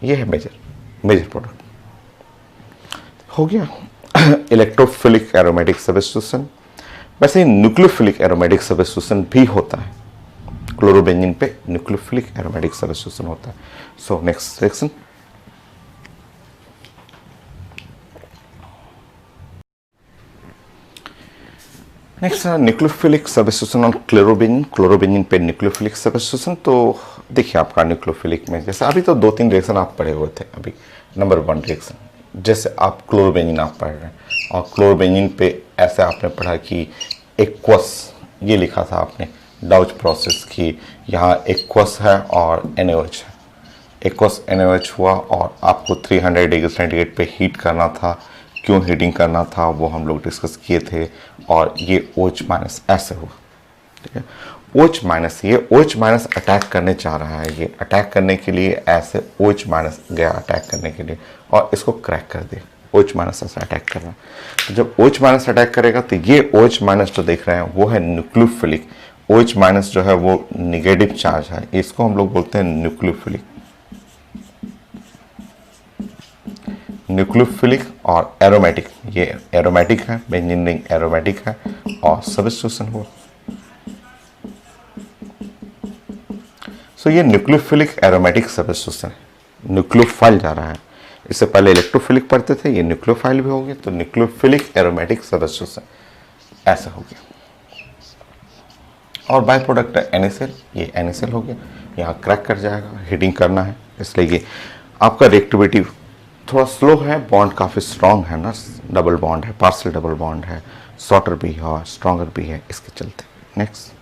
ये है मेजर प्रोडक्ट, हो गया। इलेक्ट्रोफिलिक एरोमेटिक सब्स्टिट्यूशन, वैसे ही न्यूक्लियोफिलिक एरोमेटिक सब्स्टिट्यूशन भी होता है। क्लोरोबेंजीन पे न्यूक्लियोफिलिक एरोमेटिक सब्स्टिट्यूशन होता है। So next reaction, next nucleophilic substitution on chlorobenzene, chlorobenzene पे न्यूक्लियोफिलिक सब्स्टिट्यूशन। तो देखिए आपका न्यूक्लियोफिलिक में जैसे अभी तो 2-3 रिएक्शन आप पढ़े हुए थे। अभी नंबर 1 रिएक्शन, जैसे आप क्लोरोबेंजीन आप पढ़ रहे हैं और क्लोरोबेंजीन पे ऐसे आपने पढ़ा कि एक्वस, ये लिखा था आपने डाउच प्रोसेस की, यहाँ एक्वस है और NaOH है। एक्वस NaOH हुआ और आपको 300 डिग्री सेंटीग्रेड पे हीट करना था। क्यों हीटिंग करना था वो हम लोग डिस्कस किए थे। और ये OH माइनस ऐसे हुआ, ठीक है। OH माइनस, ये OH माइनस अटैक करने चाह रहा है, ये अटैक करने के लिए ऐसे OH माइनस गया अटैक करने के लिए और इसको क्रैक कर दिया। OH माइनस ऐसा अटैक कर रहा है। तो जब OH माइनस अटैक करेगा तो ये OH माइनस जो देख रहे हैं वो है न्यूक्लियोफिलिक। OH माइनस जो है वो निगेटिव चार्ज है, इसको हम लोग बोलते हैं न्यूक्लियोफिलिक। न्यूक्लियोफिलिक और एरोमेटिक, ये एरोमेटिक है, बेंजीन रिंग एरोमेटिक है और सब्स्टिट्यूशन हुआ। सो ये न्यूक्लियोफिलिक एरोमेटिक सब्स्टिट्यूशन है, न्यूक्लियोफाइल जा रहा है। इससे पहले इलेक्ट्रोफिलिक पढ़ते थे, ये न्यूक्लियोफाइल भी हो गया। तो न्यूक्लियोफिलिक एरोमेटिक सब्स्टिट्यूशन ऐसा हो गया। और बाय प्रोडक्ट NaCl, ये NaCl हो गया, यहाँ क्रैक कर जाएगा, हीटिंग करना है, इसलिए ये आपका रिएक्टिविटी थोड़ा स्लो है। बॉन्ड काफ़ी स्ट्रॉन्ग है ना, डबल बॉन्ड है, पार्शियल डबल बॉन्ड है, शॉर्टर भी है, स्ट्रॉन्गर भी है, इसके चलते। नेक्स्ट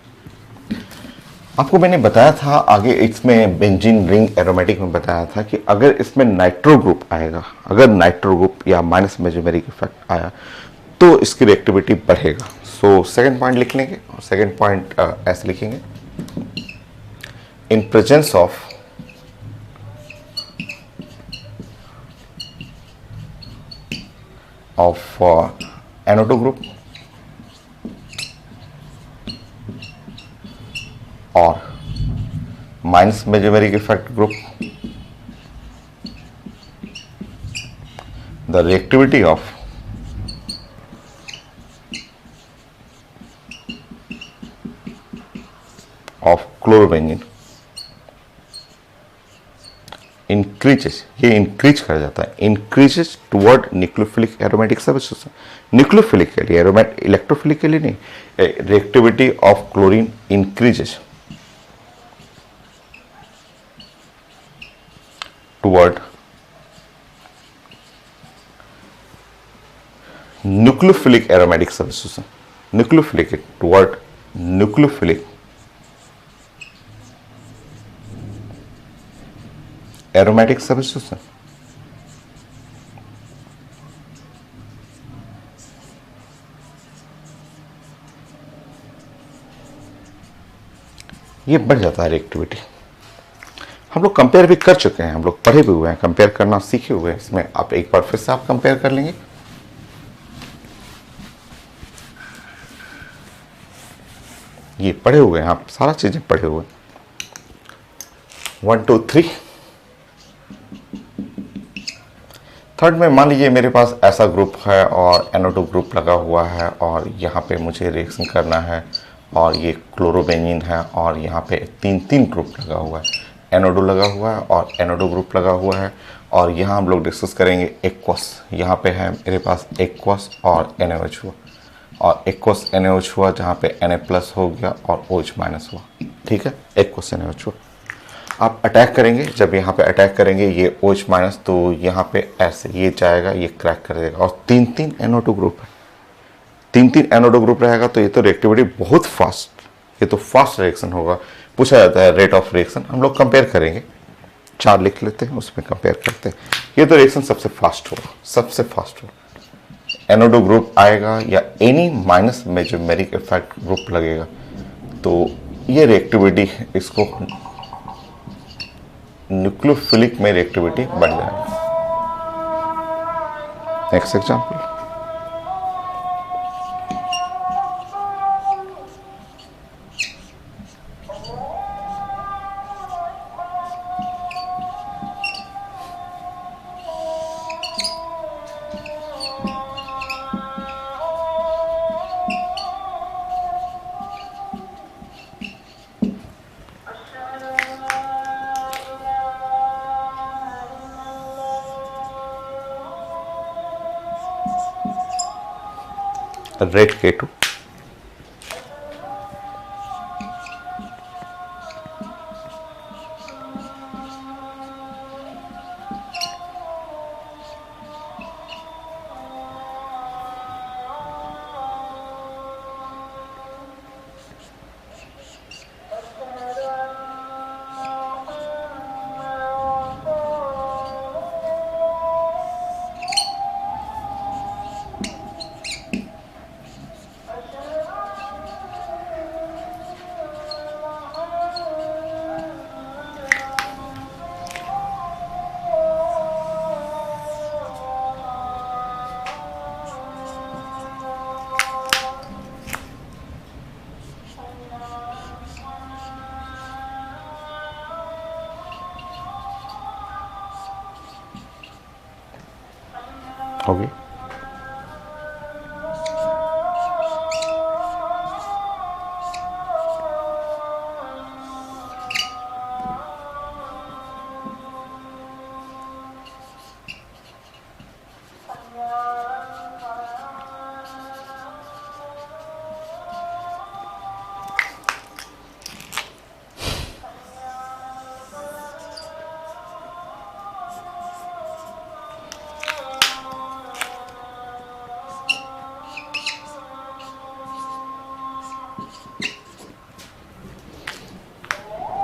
आपको मैंने बताया था आगे, इसमें बेंजीन रिंग एरोमेटिक में बताया था कि अगर इसमें नाइट्रो ग्रुप आएगा, अगर नाइट्रो ग्रुप या माइनस मेजोमेरिक इफेक्ट आया तो इसकी रिएक्टिविटी बढ़ेगा। सो सेकंड पॉइंट लिख लेंगे, और सेकंड पॉइंट ऐसे लिखेंगे, इन presence of NO2 group or minus mesomeric effect group, the reactivity of chlorobenzene increases, ये इंक्रीज कर जाता है, increases toward nucleophilic aromatic substitution. Nucleophilic के लिए, एरोमेट इलेक्ट्रोफिलिक के लिए नहीं, reactivity of chlorine increases toward nucleophilic aromatic substitution, nucleophilic toward nucleophilic aromatic substitution. ये बढ़ जाता है रिएक्टिविटी। हम लोग कंपेयर भी कर चुके हैं, हम लोग पढ़े भी हुए हैं, कंपेयर करना सीखे हुए हैं। इसमें आप एक बार फिर से आप कंपेयर कर लेंगे। ये पढ़े हुए हैं, आप सारा चीजें पढ़े हुए हैं। 1 2 3 थर्ड में मान लीजिए मेरे पास ऐसा ग्रुप है और NO2 ग्रुप लगा हुआ है और यहाँ पे मुझे रिएक्शन करना है, और ये क्लोरोबेंजीन है और यहाँ पे तीन ग्रुप लगा हुआ है, NO2 लगा हुआ है और NO2 ग्रुप लगा हुआ है, और यहाँ हम लोग डिस्कस करेंगे एक्वस। यहाँ पे है मेरे पास एक्वस और NaOH हुआ, और एक्वस NaOH हुआ जहाँ पे Na+ हो गया और OH- हुआ, ठीक है, एक्वस NaOH हुआ। आप अटैक करेंगे, जब यहाँ पे अटैक करेंगे ये OH- तो यहाँ पे ऐसे ये जाएगा, ये क्रैक कर देगा, और तीन NO2 ग्रुप है, तीन NO2 ग्रुप रहेगा, तो ये तो रिएक्टिविटी बहुत फास्ट, ये तो फास्ट रिएक्शन होगा। पूछा जाता है रेट ऑफ रिएक्शन, हम लोग कंपेयर करेंगे, 4 लिख लेते हैं, उसमें कंपेयर करते हैं। ये तो रिएक्शन सबसे फास्ट होगा, सबसे फास्ट होगा। NO2 ग्रुप आएगा या any minus mesomeric effect group लगेगा, तो ये रिएक्टिविटी, इसको न्यूक्लियोफिलिक में रिएक्टिविटी बढ़ जाएगी। नेक्स्ट एग्जांपल, रेट K2,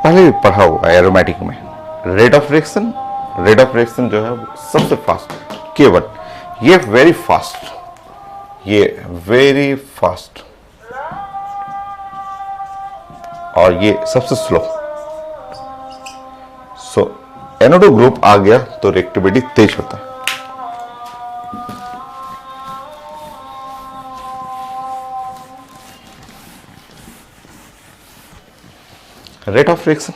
पहले भी पढ़ा हुआ है एरोमेटिक में। रेट ऑफ रिएक्शन जो है वो सबसे फास्ट केवल, ये वेरी फास्ट, ये वेरी फास्ट, और ये सबसे स्लो। सो NO2 ग्रुप आ गया तो रिएक्टिविटी तेज होता है। रेट ऑफ रिएक्शन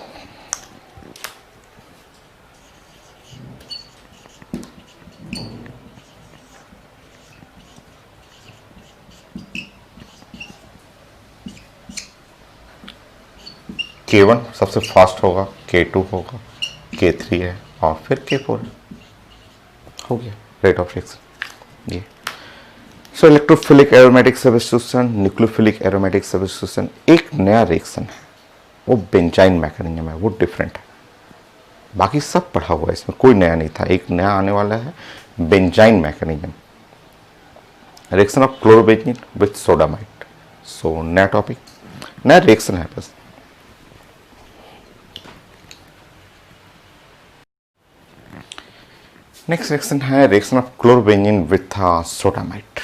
K1 सबसे फास्ट होगा, K2 होगा, K3 है और फिर K4 है। हो गया रेट ऑफ रिएक्शन ये। So electrophilic aromatic substitution, nucleophilic aromatic substitution एक नया रिएक्शन है, वो बेंजाइन मैकेनिज्म है, वो डिफरेंट है। बाकी सब पढ़ा हुआ है, इसमें कोई नया नहीं था। एक नया आने वाला है benzyne mechanism, reaction of chlorobenzene with sodamide. So नया टॉपिक, नया रिएक्शन है बस। नेक्स्ट रिएक्शन है reaction of chlorobenzene with sodamide.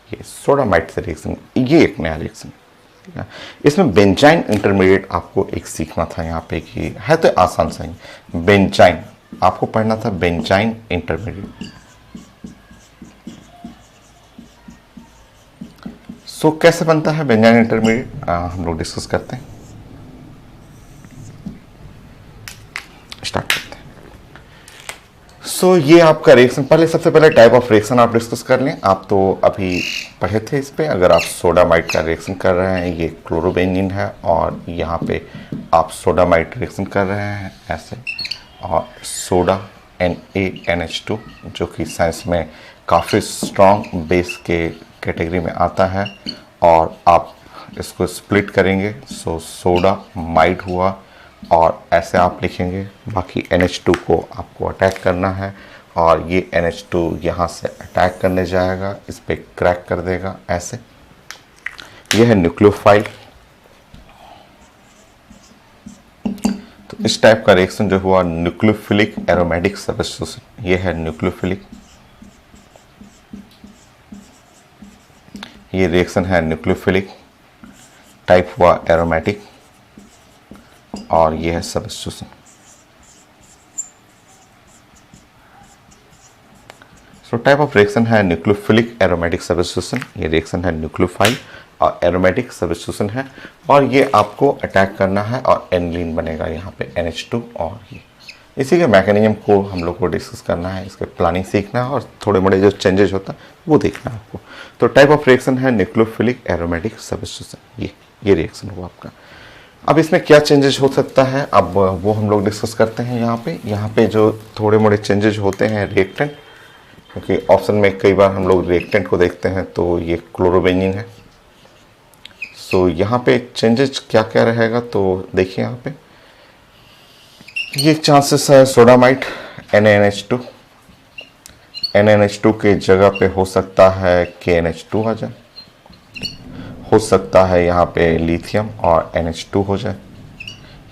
ये सोडामाइड से रिएक्शन, ये एक नया रिएक्शन है। इसमें बेंजाइन इंटरमीडिएट आपको एक सीखना था यहाँ पे, कि है तो आसान सा ही, बेंजाइन आपको पढ़ना था, बेंजाइन इंटरमीडिएट। सो कैसे बनता है बेंजाइन इंटरमीडिएट, हम लोग डिस्कस करते हैं, स्टार्ट करते हैं। सो ये आपका रिएक्शन, पहले सबसे पहले टाइप ऑफ रिएक्शन आप डिस्कस कर लें। आप तो अभी पढ़े थे इस पे, अगर आप सोडामाइड का रिएक्शन कर रहे हैं, ये क्लोरोबेंजीन है और यहाँ पे आप सोडामाइड रिएक्शन कर रहे हैं ऐसे, और सोडा NaNH2 जो कि साइंस में काफ़ी स्ट्रॉन्ग बेस के कैटेगरी में आता है, और आप इसको स्प्लिट करेंगे। सो सोडा माइड हुआ और ऐसे आप लिखेंगे। बाकी NH2 को आपको अटैक करना है, और ये NH2 यहाँ से अटैक करने जाएगा, इस पर क्रैक कर देगा ऐसे। ये है न्यूक्लियोफाइल। तो इस टाइप का रिएक्शन जो हुआ न्यूक्लियोफिलिक एरोमेटिक सब्स्टिट्यूशन, ये है न्यूक्लियोफिलिक, ये रिएक्शन है न्यूक्लियोफिलिक, टाइप हुआ एरोमेटिक, और ये है substitution. So type of reaction है न्यूक्लियोफिलिक एरोमेटिक सब्स्टिट्यूशन, ये रिएक्शन है न्यूक्लियोफाइल और एरोमेटिक सब्स्टिट्यूशन है, और ये आपको अटैक करना है और एनिलीन बनेगा यहाँ पे NH2, और ये इसी के मैकेनिज्म को हम लोग को डिस्कस करना है, इसके प्लानिंग सीखना है, और थोड़े मोड़े जो चेंजेस होता है वो देखना है आपको। तो टाइप ऑफ रिएक्शन है न्यूक्लियोफिलिक एरोमेटिक सब्स्टिट्यूशन, ये रिएक्शन हुआ आपका। अब इसमें क्या चेंजेस हो सकता है, अब वो हम लोग डिस्कस करते हैं यहाँ पे जो थोड़े मोड़े चेंजेस होते हैं रिएक्टेंट, क्योंकि ऑप्शन में कई बार हम लोग रिएक्टेंट को देखते हैं, तो ये क्लोरोबेंजीन है। सो यहाँ पे चेंजेस क्या क्या रहेगा, तो देखिए यहाँ पे ये चांसेस है सोडामाइड NaNH2 के जगह पे हो सकता है KNH2 आ जाए, हो सकता है यहाँ पे लिथियम और NH2 हो जाए,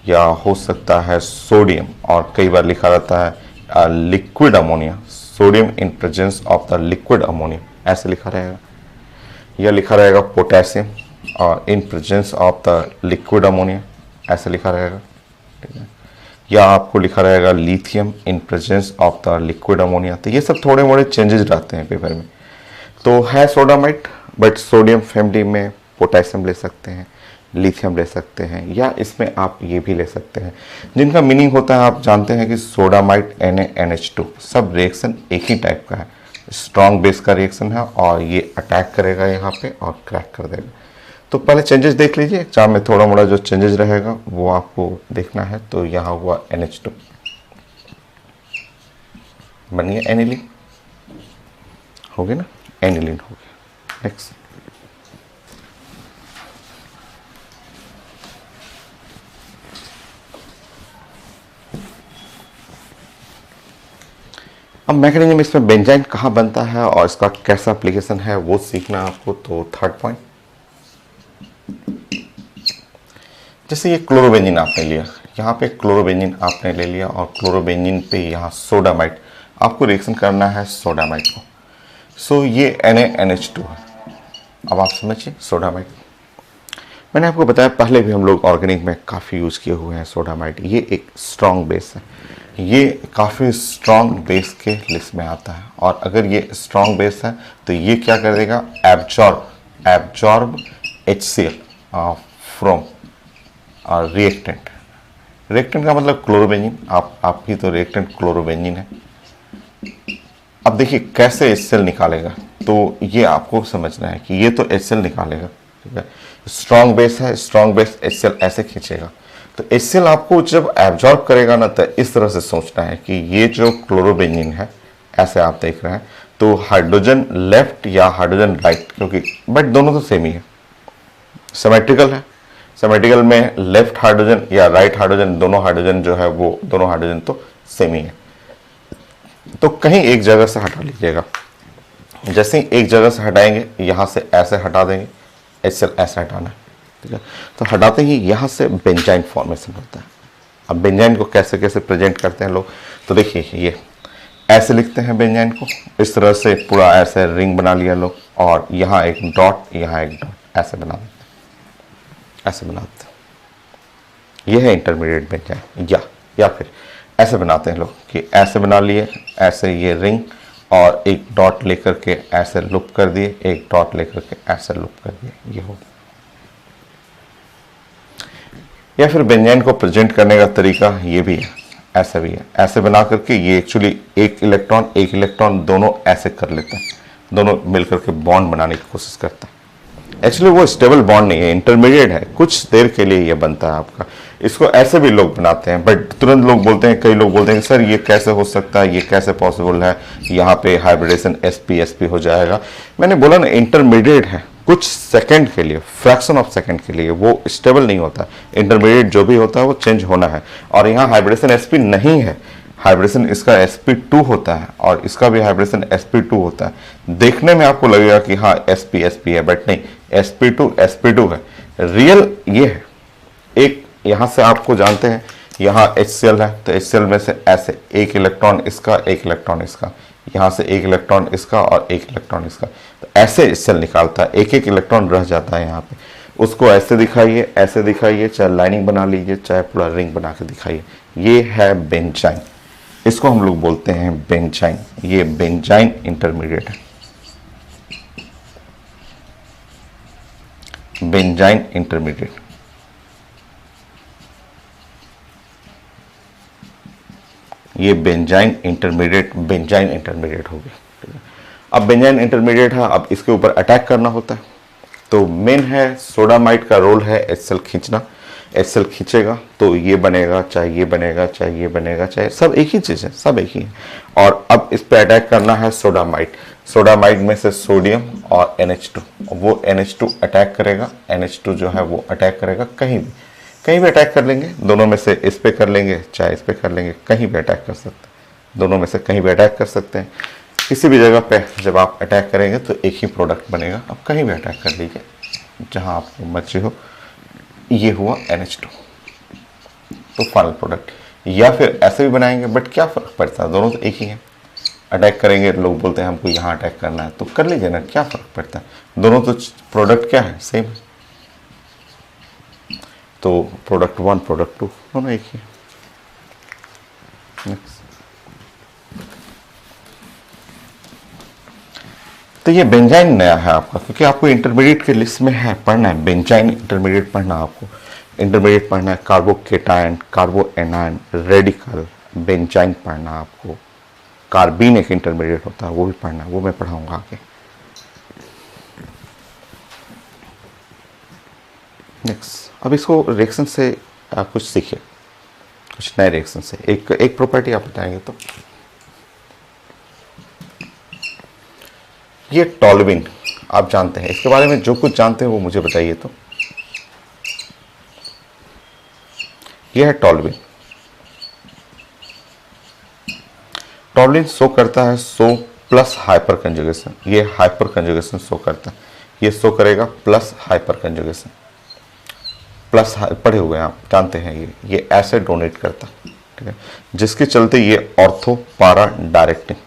या हो सकता है सोडियम, और कई बार लिखा रहता है liquid ammonia, sodium in presence of the liquid ammonia, ऐसे लिखा रहेगा, या लिखा रहेगा पोटेशियम और इन presence of the liquid ammonia, ऐसे लिखा रहेगा, ठीक है, या आपको लिखा रहेगा lithium in presence of the liquid ammonia. तो ये सब थोड़े मोड़े चेंजेस रहते हैं पेपर में। तो है सोडामाइड, बट सोडियम फैमिली में पोटेशियम ले सकते हैं, लिथियम ले सकते हैं, या इसमें आप ये भी ले सकते हैं, जिनका मीनिंग होता है, आप जानते हैं कि सोडामाइड NaNH2 सब रिएक्शन एक ही टाइप का है, स्ट्रॉन्ग बेस का रिएक्शन है, और ये अटैक करेगा यहाँ पे और क्रैक कर देगा। तो पहले चेंजेस देख लीजिए, एग्जाम में थोड़ा मोड़ा जो चेंजेस रहेगा वो आपको देखना है। तो यहाँ हुआ NH2 बन गया एनिलीन, हो गया ना, एनिलीन हो गया। नेक्स्ट अब मैकेनिज्म, इसमें बेंजाइन कहाँ बनता है और इसका कैसा एप्लीकेशन है वो सीखना है आपको। तो थर्ड पॉइंट, जैसे ये क्लोरोबेंजीन आपने लिया, यहाँ पे क्लोरोबेंजीन आपने ले लिया और क्लोरोबेंजीन पे यहाँ सोडामाइड, आपको रिएक्शन करना है सोडामाइड को। सो ये NaNH2 है। अब आप समझिए सोडामाइड, मैंने आपको बताया पहले भी हम लोग ऑर्गेनिक में काफ़ी यूज़ किए हुए हैं सोडामाइड। ये एक स्ट्रॉन्ग बेस है, ये काफ़ी स्ट्रॉन्ग बेस के लिस्ट में आता है। और अगर ये स्ट्रॉन्ग बेस है तो ये क्या करेगा, absorb HCl from reactant. Reactant का मतलब क्लोरोबेंजीन, आपकी तो रिएक्टेंट क्लोरोबेंजीन है। अब देखिए कैसे HCl निकालेगा, तो ये आपको समझना है कि ये तो HCl निकालेगा, ठीक है। स्ट्रॉन्ग बेस है, स्ट्रॉन्ग बेस HCl ऐसे खींचेगा। तो HCl आपको जब एब्जॉर्ब करेगा ना, तो इस तरह से सोचना है कि ये जो क्लोरोबेंजीन है, ऐसे आप देख रहे हैं, तो हाइड्रोजन लेफ्ट या हाइड्रोजन राइट, क्योंकि बट दोनों तो सेम ही है, सिमेट्रिकल है। सिमेट्रिकल में लेफ्ट हाइड्रोजन या राइट हाइड्रोजन, दोनों हाइड्रोजन जो है वो दोनों हाइड्रोजन तो सेम ही है। तो कहीं एक जगह से हटा लीजिएगा। जैसे ही एक जगह से हटाएंगे, यहाँ से ऐसे हटा देंगे, HCl ऐसे हटाना है, ठीक है। तो हटाते ही यहाँ से बेंजाइन फॉर्मेशन होता है। अब बेंजाइन को कैसे कैसे प्रेजेंट करते हैं लोग, तो देखिए ये ऐसे लिखते हैं बेंजाइन को, इस तरह से पूरा ऐसे रिंग बना लिया लोग, और यहाँ एक डॉट, यहाँ एक डॉट, ऐसे बना देते हैं, ऐसे बनाते हैं। यह है इंटरमीडिएट बेंजाइन। या फिर ऐसे बनाते हैं लोग कि ऐसे बना लिए, ऐसे ये रिंग, और एक डॉट लेकर के ऐसे लूप कर दिए, एक डॉट लेकर के ऐसे लूप कर दिए, ये हो। या फिर बेंजाइन को प्रेजेंट करने का तरीका ये भी है, ऐसा भी है, ऐसे बना करके ये एक्चुअली एक इलेक्ट्रॉन दोनों ऐसे कर लेते हैं, दोनों मिलकर के बॉन्ड बनाने की कोशिश करता है। एक्चुअली वो स्टेबल बॉन्ड नहीं है, इंटरमीडिएट है, कुछ देर के लिए ये बनता है आपका। इसको ऐसे भी लोग बनाते हैं, बट तुरंत लोग बोलते हैं, कई लोग बोलते हैं सर ये कैसे हो सकता है, ये कैसे पॉसिबल है, यहाँ पे हाइब्रिडेशन sp हो जाएगा। मैंने बोला ना, इंटरमीडिएट है, कुछ सेकंड के लिए, फ्रैक्शन ऑफ सेकंड के लिए वो स्टेबल नहीं होता। इंटरमीडिएट जो भी होता है वो चेंज होना है, और यहाँ हाइब्रिडेशन sp नहीं है, हाइब्रिडेशन इसका sp2 होता है, और इसका भी हाइब्रिडेशन sp2 होता है। देखने में आपको लगेगा कि हाँ sp है, बट नहीं, sp2 है, रियल ये है। एक यहाँ से आपको जानते हैं, यहाँ HCl है, तो HCl में से ऐसे एक इलेक्ट्रॉन इसका, एक इलेक्ट्रॉन इसका, यहाँ से एक इलेक्ट्रॉन इसका और एक इलेक्ट्रॉन इसका, तो ऐसे HCl निकालता है, एक एक इलेक्ट्रॉन रह जाता है यहाँ पे। उसको ऐसे दिखाइए, ऐसे दिखाइए, चाहे लाइनिंग बना लीजिए, चाहे पूरा रिंग बना के दिखाइए। ये है बेंजाइन, इसको हम लोग बोलते हैं बेंजाइन। ये बेंजाइन इंटरमीडिएट है, बेंजाइन इंटरमीडिएट। ये बेंजाइन इंटरमीडिएट हो गया। अब बेंजाइन इंटरमीडिएट है, अब इसके ऊपर अटैक करना होता है। तो मेन है सोडामाइड का रोल है HCl खींचना। HCl खींचेगा तो ये बनेगा, चाहे ये बनेगा, चाहे ये बनेगा, चाहे सब एक ही चीज़ है, सब एक ही है। और अब इस पे अटैक करना है सोडामाइड। सोडामाइड में से सोडियम और NH2, वो NH2 अटैक करेगा, NH2 जो है वो अटैक करेगा, कहीं भी अटैक कर लेंगे, दोनों में से इस पे कर लेंगे, चाहे इस पे कर लेंगे, कहीं भी अटैक कर सकते हैं, दोनों में से कहीं भी अटैक कर सकते हैं। किसी भी जगह पे जब आप अटैक करेंगे तो एक ही प्रोडक्ट बनेगा। अब कहीं भी अटैक कर लीजिए, जहां आपको मर्जी हो। ये हुआ NH2, तो फाइनल प्रोडक्ट। या फिर ऐसे भी बनाएंगे, बट क्या फ़र्क पड़ता है, दोनों तो एक ही है। अटैक करेंगे, लोग बोलते हैं हमको यहाँ अटैक करना है, तो कर लीजिए ना, क्या फ़र्क पड़ता है, दोनों तो प्रोडक्ट क्या है, सेम है। तो प्रोडक्ट 1 प्रोडक्ट 2 दोनों एक ही है। नेक्स्ट, तो ये बेंजाइन नया है आपका, क्योंकि आपको इंटरमीडिएट के लिस्ट में है, पढ़ना है बेंजाइन इंटरमीडिएट पढ़ना। आपको इंटरमीडिएट पढ़ना है, कार्बोकेटायन, कार्बोएनायन, रेडिकल, बेंजाइन पढ़ना आपको। कार्बीन एक इंटरमीडिएट होता है, वो भी पढ़ना है, वो मैं पढ़ाऊंगा आगे। नेक्स्ट, अब इसको रिएक्शन से आप कुछ सीखिए, कुछ नए रिएक्शन से। एक प्रॉपर्टी आप बताएंगे तो ये टॉल्यूइन आप जानते हैं, इसके बारे में जो कुछ जानते हैं वो मुझे बताइए। तो ये है टॉल्यूइन। टॉल्यूइन शो करता है सो प्लस हाइपर कंजुगेशन, ये हाइपर कंजुगेशन शो करता है, ये शो करेगा प्लस हाइपर कंजुगेशन। प्लस पढ़े हुए हैं आप, जानते हैं ये एसिड डोनेट करता है, ठीक है, जिसके चलते ये ऑर्थो पारा डायरेक्टिंग,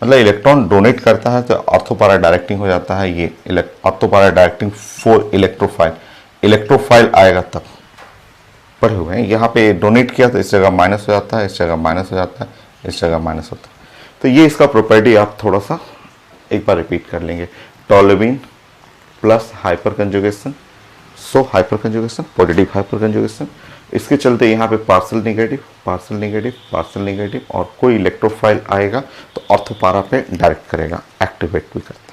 मतलब इलेक्ट्रॉन डोनेट करता है तो ऑर्थो पारा डायरेक्टिंग हो जाता है। ये ऑर्थो पारा डायरेक्टिंग फॉर इलेक्ट्रोफाइल, इलेक्ट्रोफाइल आएगा तब, पढ़े हुए हैं। यहाँ पे डोनेट किया तो इस जगह माइनस हो जाता है, इस जगह माइनस हो जाता है, इस जगह माइनस होता है। तो ये इसका प्रॉपर्टी आप थोड़ा सा एक बार रिपीट कर लेंगे। टोल्यूइन प्लस हाइपर कंजुगेशन, सो hyper conjugation, positive hyper conjugation, इसके चलते यहाँ पे parcel negative, parcel negative, parcel negative, और कोई इलेक्ट्रोफाइल आएगा तो ऑर्थोपारा पे डायरेक्ट करेगा, एक्टिवेट भी करता है।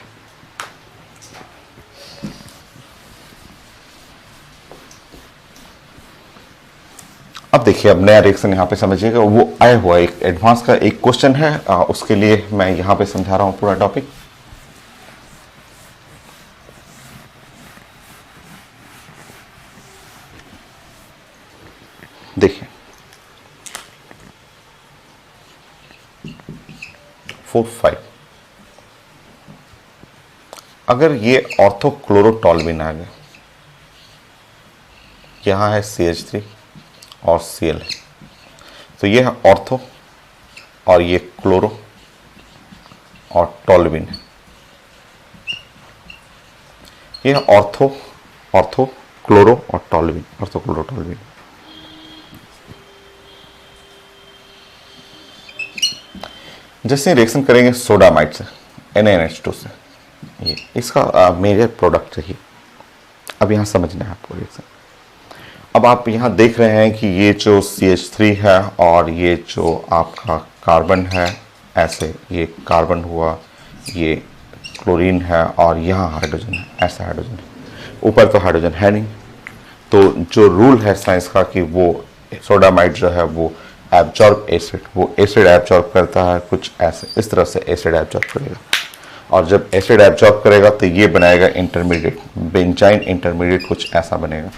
अब देखिए, अब नया रिएक्शन यहाँ पे समझिएगा, वो आया हुआ एक एडवांस का एक क्वेश्चन है, उसके लिए मैं यहाँ पे समझा रहा हूँ पूरा टॉपिक। देखिए 4,5, अगर ये ऑर्थोक्लोरोटोल्यूइन आ गया, यहाँ है CH3 और Cl है, तो ये है ऑर्थो और ये क्लोरो और टोल्यूइन है। ये है ऑर्थो क्लोरो और टोल्यूइन, ऑर्थोक्लोरोटोल्यूइन। जैसे रिएक्शन करेंगे सोडामाइड से, NaNH2 से, ये इसका मेजर प्रोडक्ट चाहिए। अब यहाँ समझना है आपको रिएक्शन। अब आप यहाँ देख रहे हैं कि ये जो CH3 है और ये जो आपका कार्बन है, ऐसे ये कार्बन हुआ, ये क्लोरीन है और यहाँ हाइड्रोजन है, ऐसा हाइड्रोजन है। ऊपर तो हाइड्रोजन है नहीं, तो जो रूल है साइंस का कि वो सोडामाइड जो है वो एब्जॉर्ब एसिड, वो एसिड एब्जॉर्ब करता है, कुछ ऐसे इस तरह से एसिड एब्जॉर्ब करेगा। और जब एसिड एब्जॉर्ब करेगा तो ये बनाएगा इंटरमीडिएट, बेंजाइन इंटरमीडिएट, कुछ ऐसा बनेगा,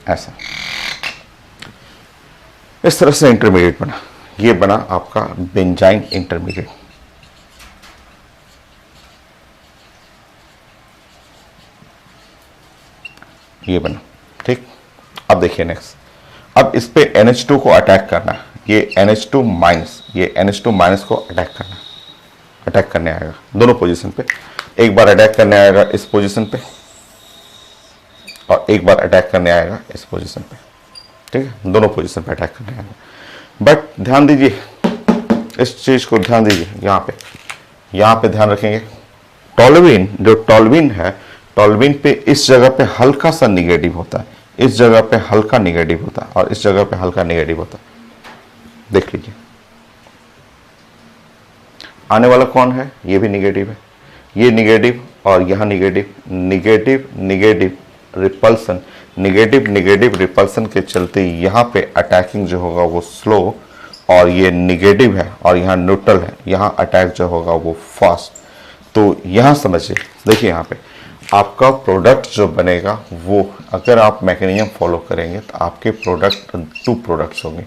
ऐसा इस तरह से इंटरमीडिएट बना। ये बना आपका बेंजाइन इंटरमीडिएट। ये बना, ठीक। अब देखिए नेक्स्ट, अब इस पे NH2 को अटैक करना है, ये NH2 माइनस, ये NH2 माइनस को अटैक करना, अटैक करने आएगा दोनों पोजीशन पे। एक बार अटैक करने आएगा इस पोजीशन पे और एक बार अटैक करने आएगा इस पोजीशन पे, ठीक है, दोनों पोजीशन पे अटैक करने आएगा। बट ध्यान दीजिए, इस चीज को ध्यान दीजिए, यहाँ पे ध्यान रखेंगे। टोल्यूइन, जो टोल्यूइन है, टोल्यूइन पे इस जगह पे हल्का सा निगेटिव होता है, इस जगह पे हल्का निगेटिव होता है और इस जगह पे हल्का निगेटिव होता है। देख लीजिए, आने वाला कौन है, ये भी निगेटिव है, ये निगेटिव और यहाँ negative, negative negative repulsion, negative negative repulsion के चलते यहाँ पे अटैकिंग जो होगा वो स्लो, और ये निगेटिव है और यहाँ न्यूट्रल है, यहाँ अटैक जो होगा वो फास्ट। तो यहाँ समझिए, देखिए यहाँ पे आपका प्रोडक्ट जो बनेगा वो, अगर आप मैकेनिज्म फॉलो करेंगे तो आपके प्रोडक्ट 2 प्रोडक्ट्स होंगे।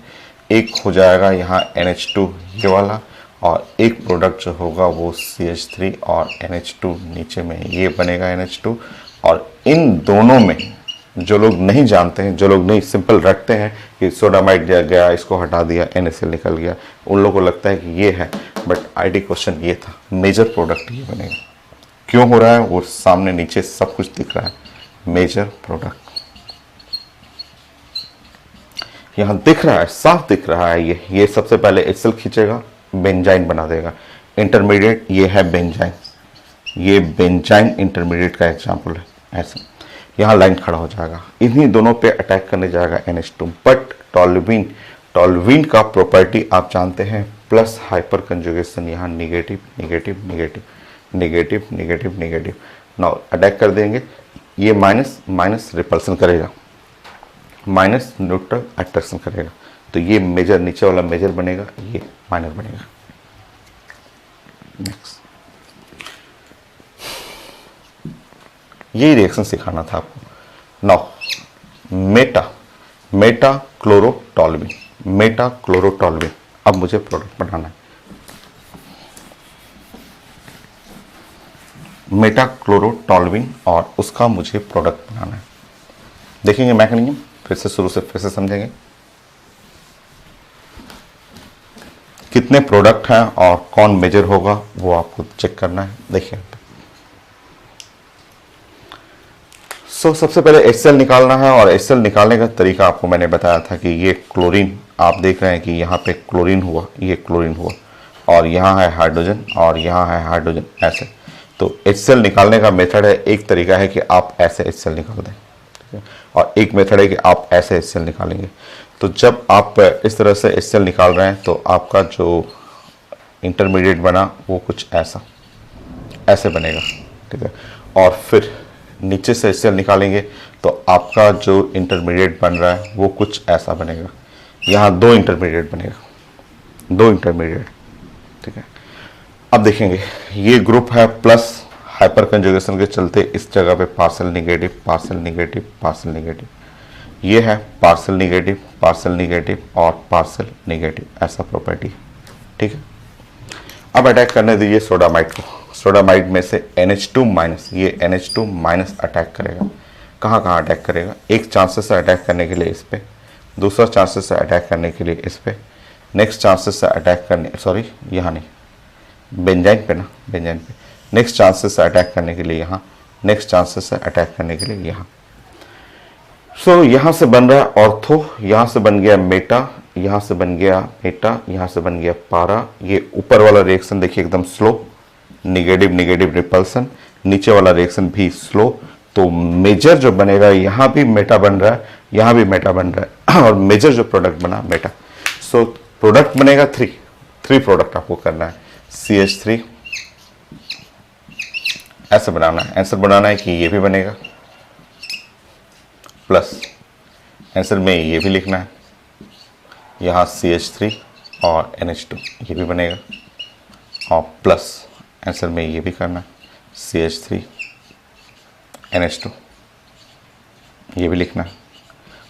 एक हो जाएगा यहाँ NH2 ये वाला, और एक प्रोडक्ट जो होगा वो CH3 और NH2 नीचे में ये बनेगा NH2। और इन दोनों में जो लोग नहीं जानते हैं, जो लोग नहीं सिंपल रखते हैं कि सोडामाइड दिया गया, इसको हटा दिया, NaCl निकल गया, उन लोगों को लगता है कि ये है, बट आईडी क्वेश्चन ये था, मेजर प्रोडक्ट ये बनेगा। क्यों हो रहा है वो सामने नीचे सब कुछ दिख रहा है, मेजर प्रोडक्ट यहाँ दिख रहा है, साफ दिख रहा है। ये सबसे पहले एक्सेल खींचेगा, बेंजाइन बना देगा, इंटरमीडिएट ये है बेंजाइन, ये बेंजाइन इंटरमीडिएट का एग्जांपल है, ऐसे यहाँ लाइन खड़ा हो जाएगा, इन्हीं दोनों पे अटैक करने जाएगा NH2। बट टोल्यूइन का प्रॉपर्टी आप जानते हैं, प्लस हाइपर कंजुगेशन, यहाँ negative negative negative negative negative negative, now attack कर देंगे, ये माइनस माइनस रिपल्सन करेगा, माइनस न्यूट्रल अट्रैक्शन करेगा, तो ये मेजर, नीचे वाला मेजर बनेगा, ये माइनर बनेगा। नेक्स्ट, यही रिएक्शन सिखाना था आपको। नाउ मेटा क्लोरोटोल्यूइन, मेटा क्लोरोटोल्यूइन, अब मुझे प्रोडक्ट बनाना है। मेटाक्लोरोटोल्यूइन और उसका मुझे प्रोडक्ट बनाना है। देखेंगे मैकेनिज्म, फिर से शुरू से फिर से समझेंगे कितने प्रोडक्ट हैं और कौन मेजर होगा वो आपको चेक करना है। देखिए सबसे पहले HCl निकालना है और HCl निकालने का तरीका आपको मैंने बताया था कि ये क्लोरीन, आप देख रहे हैं कि यहाँ पे क्लोरीन हुआ, ये क्लोरीन हुआ और यहाँ है हाइड्रोजन और यहाँ है हाइड्रोजन, ऐसे। तो HCl निकालने का मेथड है, एक तरीका है कि आप ऐसे HCl निकाल दें, ठीक है, और एक मेथड है कि आप ऐसे HCl निकालेंगे। तो जब आप इस तरह से HCl निकाल रहे हैं तो आपका जो इंटरमीडिएट बना वो कुछ ऐसे बनेगा, ठीक है। और फिर नीचे से HCl निकालेंगे तो आपका जो इंटरमीडिएट बन रहा है वो कुछ ऐसा बनेगा। यहाँ 2 इंटरमीडिएट बनेगा, 2 इंटरमीडिएट, ठीक है। अब देखेंगे ये ग्रुप है प्लस, हाइपर कंजुगेशन के चलते इस जगह पे partial negative, partial negative, partial negative, ये है पार्शियल निगेटिव, पार्शियल निगेटिव और पार्शियल निगेटिव, ऐसा प्रॉपर्टी, ठीक है। अब अटैक करने दीजिए सोडामाइड को। सोडामाइड में से NH2 माइनस, ये NH2 माइनस अटैक करेगा। कहाँ कहाँ अटैक करेगा? एक चांसेस से अटैक करने के लिए इस पे, दूसरा चांसेस से अटैक करने के लिए इस पे, नेक्स्ट चांसेस से अटैक करने, सॉरी यहाँ नहीं, बेंजाइन पे ना, बेंजाइन पे, नेक्स्ट चांसेस से अटैक करने के लिए यहाँ, नेक्स्ट चांसेस से अटैक करने के लिए यहाँ। यहाँ से बन रहा है ऑर्थो, यहाँ से बन गया मेटा, यहाँ से बन गया मेटा, यहाँ से बन गया पारा। ये ऊपर वाला रिएक्शन देखिए एकदम स्लो, निगेटिव निगेटिव रिपल्सन, नीचे वाला रिएक्शन भी स्लो। तो मेजर जो बनेगा, यहाँ भी मेटा बन रहा है, यहाँ भी मेटा बन रहा है और मेजर जो प्रोडक्ट बना मेटा। प्रोडक्ट बनेगा 3 प्रोडक्ट आपको करना है। CH3 ऐसे बनाना है, आंसर बनाना है कि ये भी बनेगा, प्लस आंसर में ये भी लिखना है, यहाँ CH3 और NH2 ये भी बनेगा, और प्लस आंसर में ये भी करना है, CH3 NH2 ये भी लिखना है।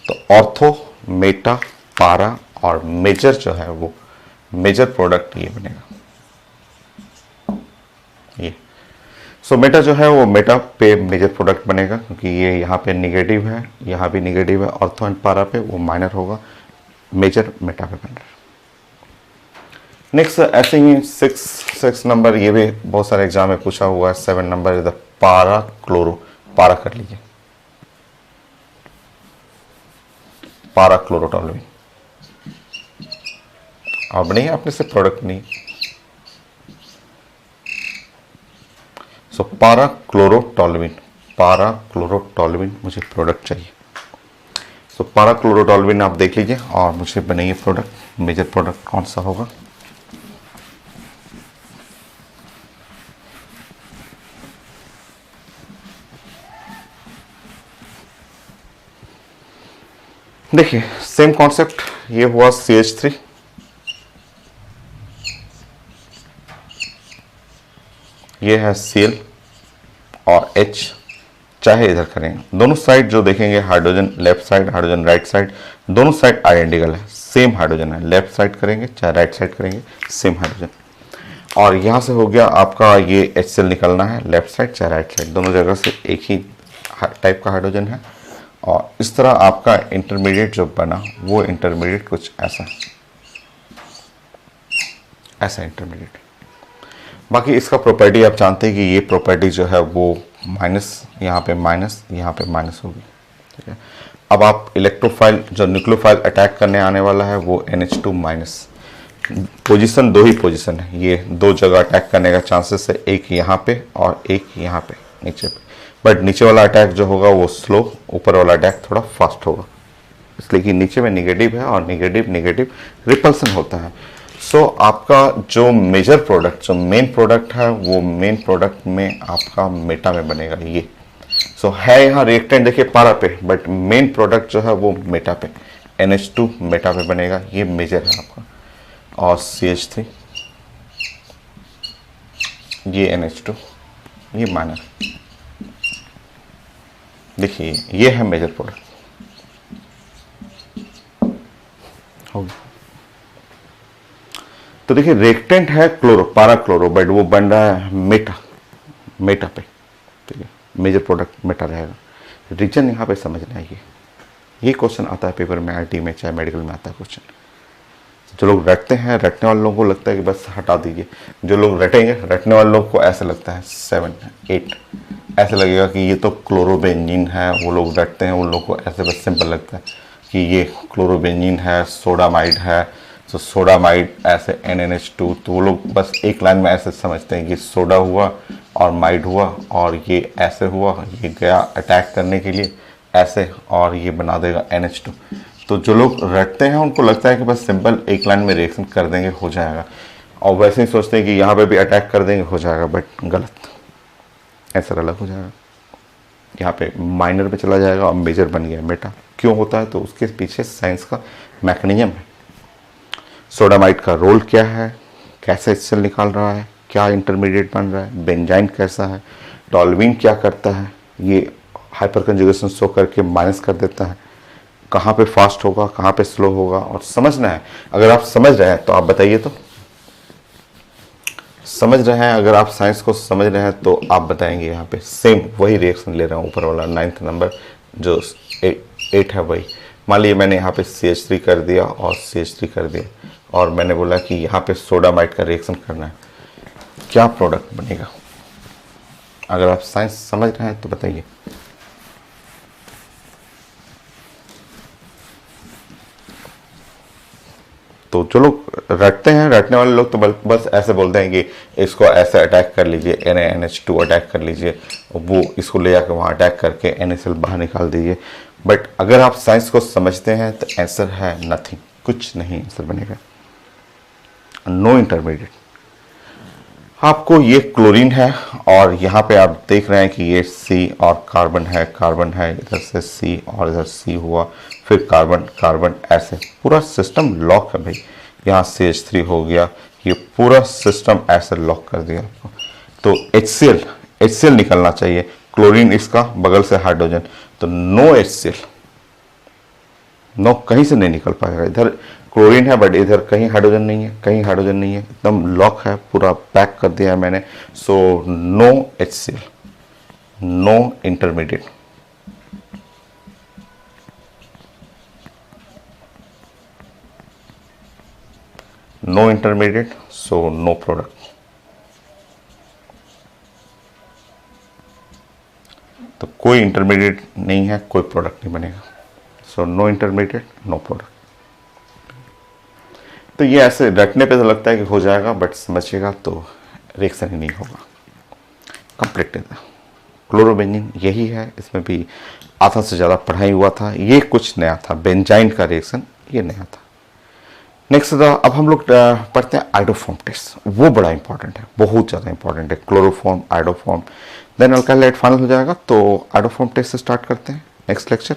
तो ऑर्थो, मेटा, पारा और मेजर जो है वो मेजर प्रोडक्ट ये बनेगा, ये। मेटा जो है वो मेटा पे मेजर प्रोडक्ट बनेगा, क्योंकि ये यहाँ पे निगेटिव है, यहाँ भी निगेटिव है, ऑर्थो एंड पारा पे वो माइनर होगा, मेजर मेटा पे बन रहा है। नेक्स्ट ऐसे ही 6 नंबर, ये भी बहुत सारे एग्जाम में पूछा हुआ है। 7 नंबर इज द पारा क्लोरो, पारा कर लीजिए, पारा क्लोरोटोल्यूइन, और बनेगी अपने से प्रोडक्ट नहीं। पारा क्लोरोटोल्यूइन, पारा क्लोरोटोल्यूइन मुझे प्रोडक्ट चाहिए। पारा क्लोरोटोल्यूइन आप देख लीजिए और मुझे बनाइए प्रोडक्ट, मेजर प्रोडक्ट कौन सा होगा। देखिए सेम कॉन्सेप्ट, ये हुआ CH3, ये है Cl और H, चाहे इधर करें, दोनों साइड जो देखेंगे hydrogen left side, hydrogen right side, दोनों साइड आइडेंटिकल है, सेम हाइड्रोजन है। लेफ्ट साइड करेंगे चाहे राइट साइड करेंगे, सेम हाइड्रोजन। और यहाँ से हो गया आपका ये HCl निकलना है, लेफ्ट साइड चाहे राइट साइड, दोनों जगह से एक ही टाइप का हाइड्रोजन है। और इस तरह आपका इंटरमीडिएट जो बना वो इंटरमीडिएट कुछ ऐसा, ऐसा इंटरमीडिएट। बाकी इसका प्रॉपर्टी आप जानते हैं कि ये प्रॉपर्टी जो है वो माइनस, यहाँ पे माइनस, यहाँ पे माइनस होगी, ठीक है। अब आप इलेक्ट्रोफाइल जो न्यूक्लियोफाइल अटैक करने आने वाला है वो NH2 माइनस, पोजीशन 2 ही पोजीशन है, ये 2 जगह अटैक करने का चांसेस है, एक यहाँ पे और एक यहाँ पे नीचे पे। बट नीचे वाला अटैक जो होगा वो स्लो, ऊपर वाला अटैक थोड़ा फास्ट होगा, इसलिए कि नीचे में निगेटिव है और निगेटिव निगेटिव रिपल्सन होता है। आपका जो मेजर प्रोडक्ट, जो मेन प्रोडक्ट है वो मेन प्रोडक्ट में आपका मेटा में बनेगा ये। है यहाँ रिएक्टेंट देखिए पारा पे, बट मेन प्रोडक्ट जो है वो मेटा पे, NH2 मेटा पे बनेगा, ये मेजर है आपका। और CH3, ये NH2, ये माइनर। देखिए ये है मेजर प्रोडक्ट, हो गया। तो देखिए रिएक्टेंट है क्लोरो, पारा क्लोरो, बट वो बन रहा है मेटा, मेटा पे, ठीक है, मेजर प्रोडक्ट मेटा रहेगा। रीजन यहाँ पे समझना है, ये क्वेश्चन आता है पेपर में, आईटी में चाहे मेडिकल में आता है क्वेश्चन। जो लोग रटते हैं, रटने वाले लोगों को लगता है कि बस हटा दीजिए, जो लोग रटेंगे, रटने वाले लोग को ऐसा लगता है 7 8, ऐसा लगेगा कि ये तो क्लोरोबेंजीन है। वो लोग रटते हैं, उन लोग को ऐसे बस सिंपल लगता है कि ये क्लोरोबेंजीन है, सोडामाइड है, तो सोडामाइड ऐसे NNH2, तो वो लोग बस एक लाइन में ऐसे समझते हैं कि सोडा हुआ और माइड हुआ और ये ऐसे हुआ, ये गया अटैक करने के लिए ऐसे और ये बना देगा NH2। तो जो लोग रटते हैं उनको लगता है कि बस सिंपल एक लाइन में रिएक्शन कर देंगे हो जाएगा, और वैसे ही सोचते हैं कि यहाँ पे भी अटैक कर देंगे हो जाएगा, बट गलत, ऐसा अलग हो जाएगा। यहाँ पे माइनर में चला जाएगा और मेजर बन गया मेटा। क्यों होता है? तो उसके पीछे साइंस का मैकेनिज्म है। सोडामाइड का रोल क्या है, कैसे सेल निकाल रहा है, क्या इंटरमीडिएट बन रहा है, बेंजाइन कैसा है, टॉल्यूइन क्या करता है, ये हाइपर कंजुगेशन शो करके माइनस कर देता है, कहाँ पे फास्ट होगा, कहाँ पे स्लो होगा, और समझना है। अगर आप समझ रहे हैं तो आप बताइए, तो समझ रहे हैं, अगर आप साइंस को समझ रहे हैं तो आप बताएंगे। यहाँ पे सेम वही रिएक्शन ले रहा हूँ, ऊपर वाला 9th नंबर जो 8 है वही। मान लीजिए मैंने यहाँ पे CH3 कर दिया और CH3 कर दिया, और मैंने बोला कि यहाँ पे सोडामाइड का रिएक्शन करना है, क्या प्रोडक्ट बनेगा? अगर आप साइंस समझ रहे हैं तो बताइए। तो जो लोग रटते हैं, रटने वाले लोग तो बस ऐसे बोलते हैं कि इसको ऐसे अटैक कर लीजिए, NaNH2 अटैक कर लीजिए, वो इसको ले जाकर वहाँ अटैक करके NaCl बाहर निकाल दीजिए। बट अगर आप साइंस को समझते हैं तो आंसर है नथिंग, कुछ नहीं आंसर बनेगा, नो इंटरमीडिएट। आपको ये क्लोरीन है और यहाँ पे आप देख रहे हैं कि ये C और कार्बन है, इधर से C और इधर C हुआ, फिर कार्बन कार्बन, ऐसे पूरा सिस्टम लॉक है भाई। यहाँ CH3 हो गया, ये पूरा सिस्टम ऐसे लॉक कर दिया आपको। तो HCl निकलना चाहिए, क्लोरीन इसका बगल से हाइड्रोजन, तो नो HCl, नो, कहीं से नहीं निकल पाएगा। इधर क्लोरीन है बट इधर कहीं हाइड्रोजन नहीं है, कहीं हाइड्रोजन नहीं है, एकदम लॉक है, पूरा पैक कर दिया है मैंने। So no HCl, no intermediate. No intermediate, so no product. तो कोई इंटरमीडिएट नहीं है, कोई प्रोडक्ट नहीं बनेगा। So no intermediate, no product. तो ये ऐसे रटने पे तो लगता है कि हो जाएगा, बट समझिएगा तो रिएक्शन ही नहीं होगा। कंप्लीट क्लोरोबेंजीन यही है, इसमें भी आधा से ज़्यादा पढ़ाई हुआ था, ये कुछ नया था, बेंजाइन का रिएक्शन ये नया था। नेक्स्ट अब हम लोग पढ़ते हैं आइडोफॉर्म टेस्ट, वो बड़ा इंपॉर्टेंट है, बहुत ज़्यादा इंपॉर्टेंट है। क्लोरोफॉर्म, आइडोफॉर्म, देन अल्काइल हाइड फाइनल हो जाएगा। तो आइडोफॉर्म टेस्ट से स्टार्ट करते हैं नेक्स्ट लेक्चर।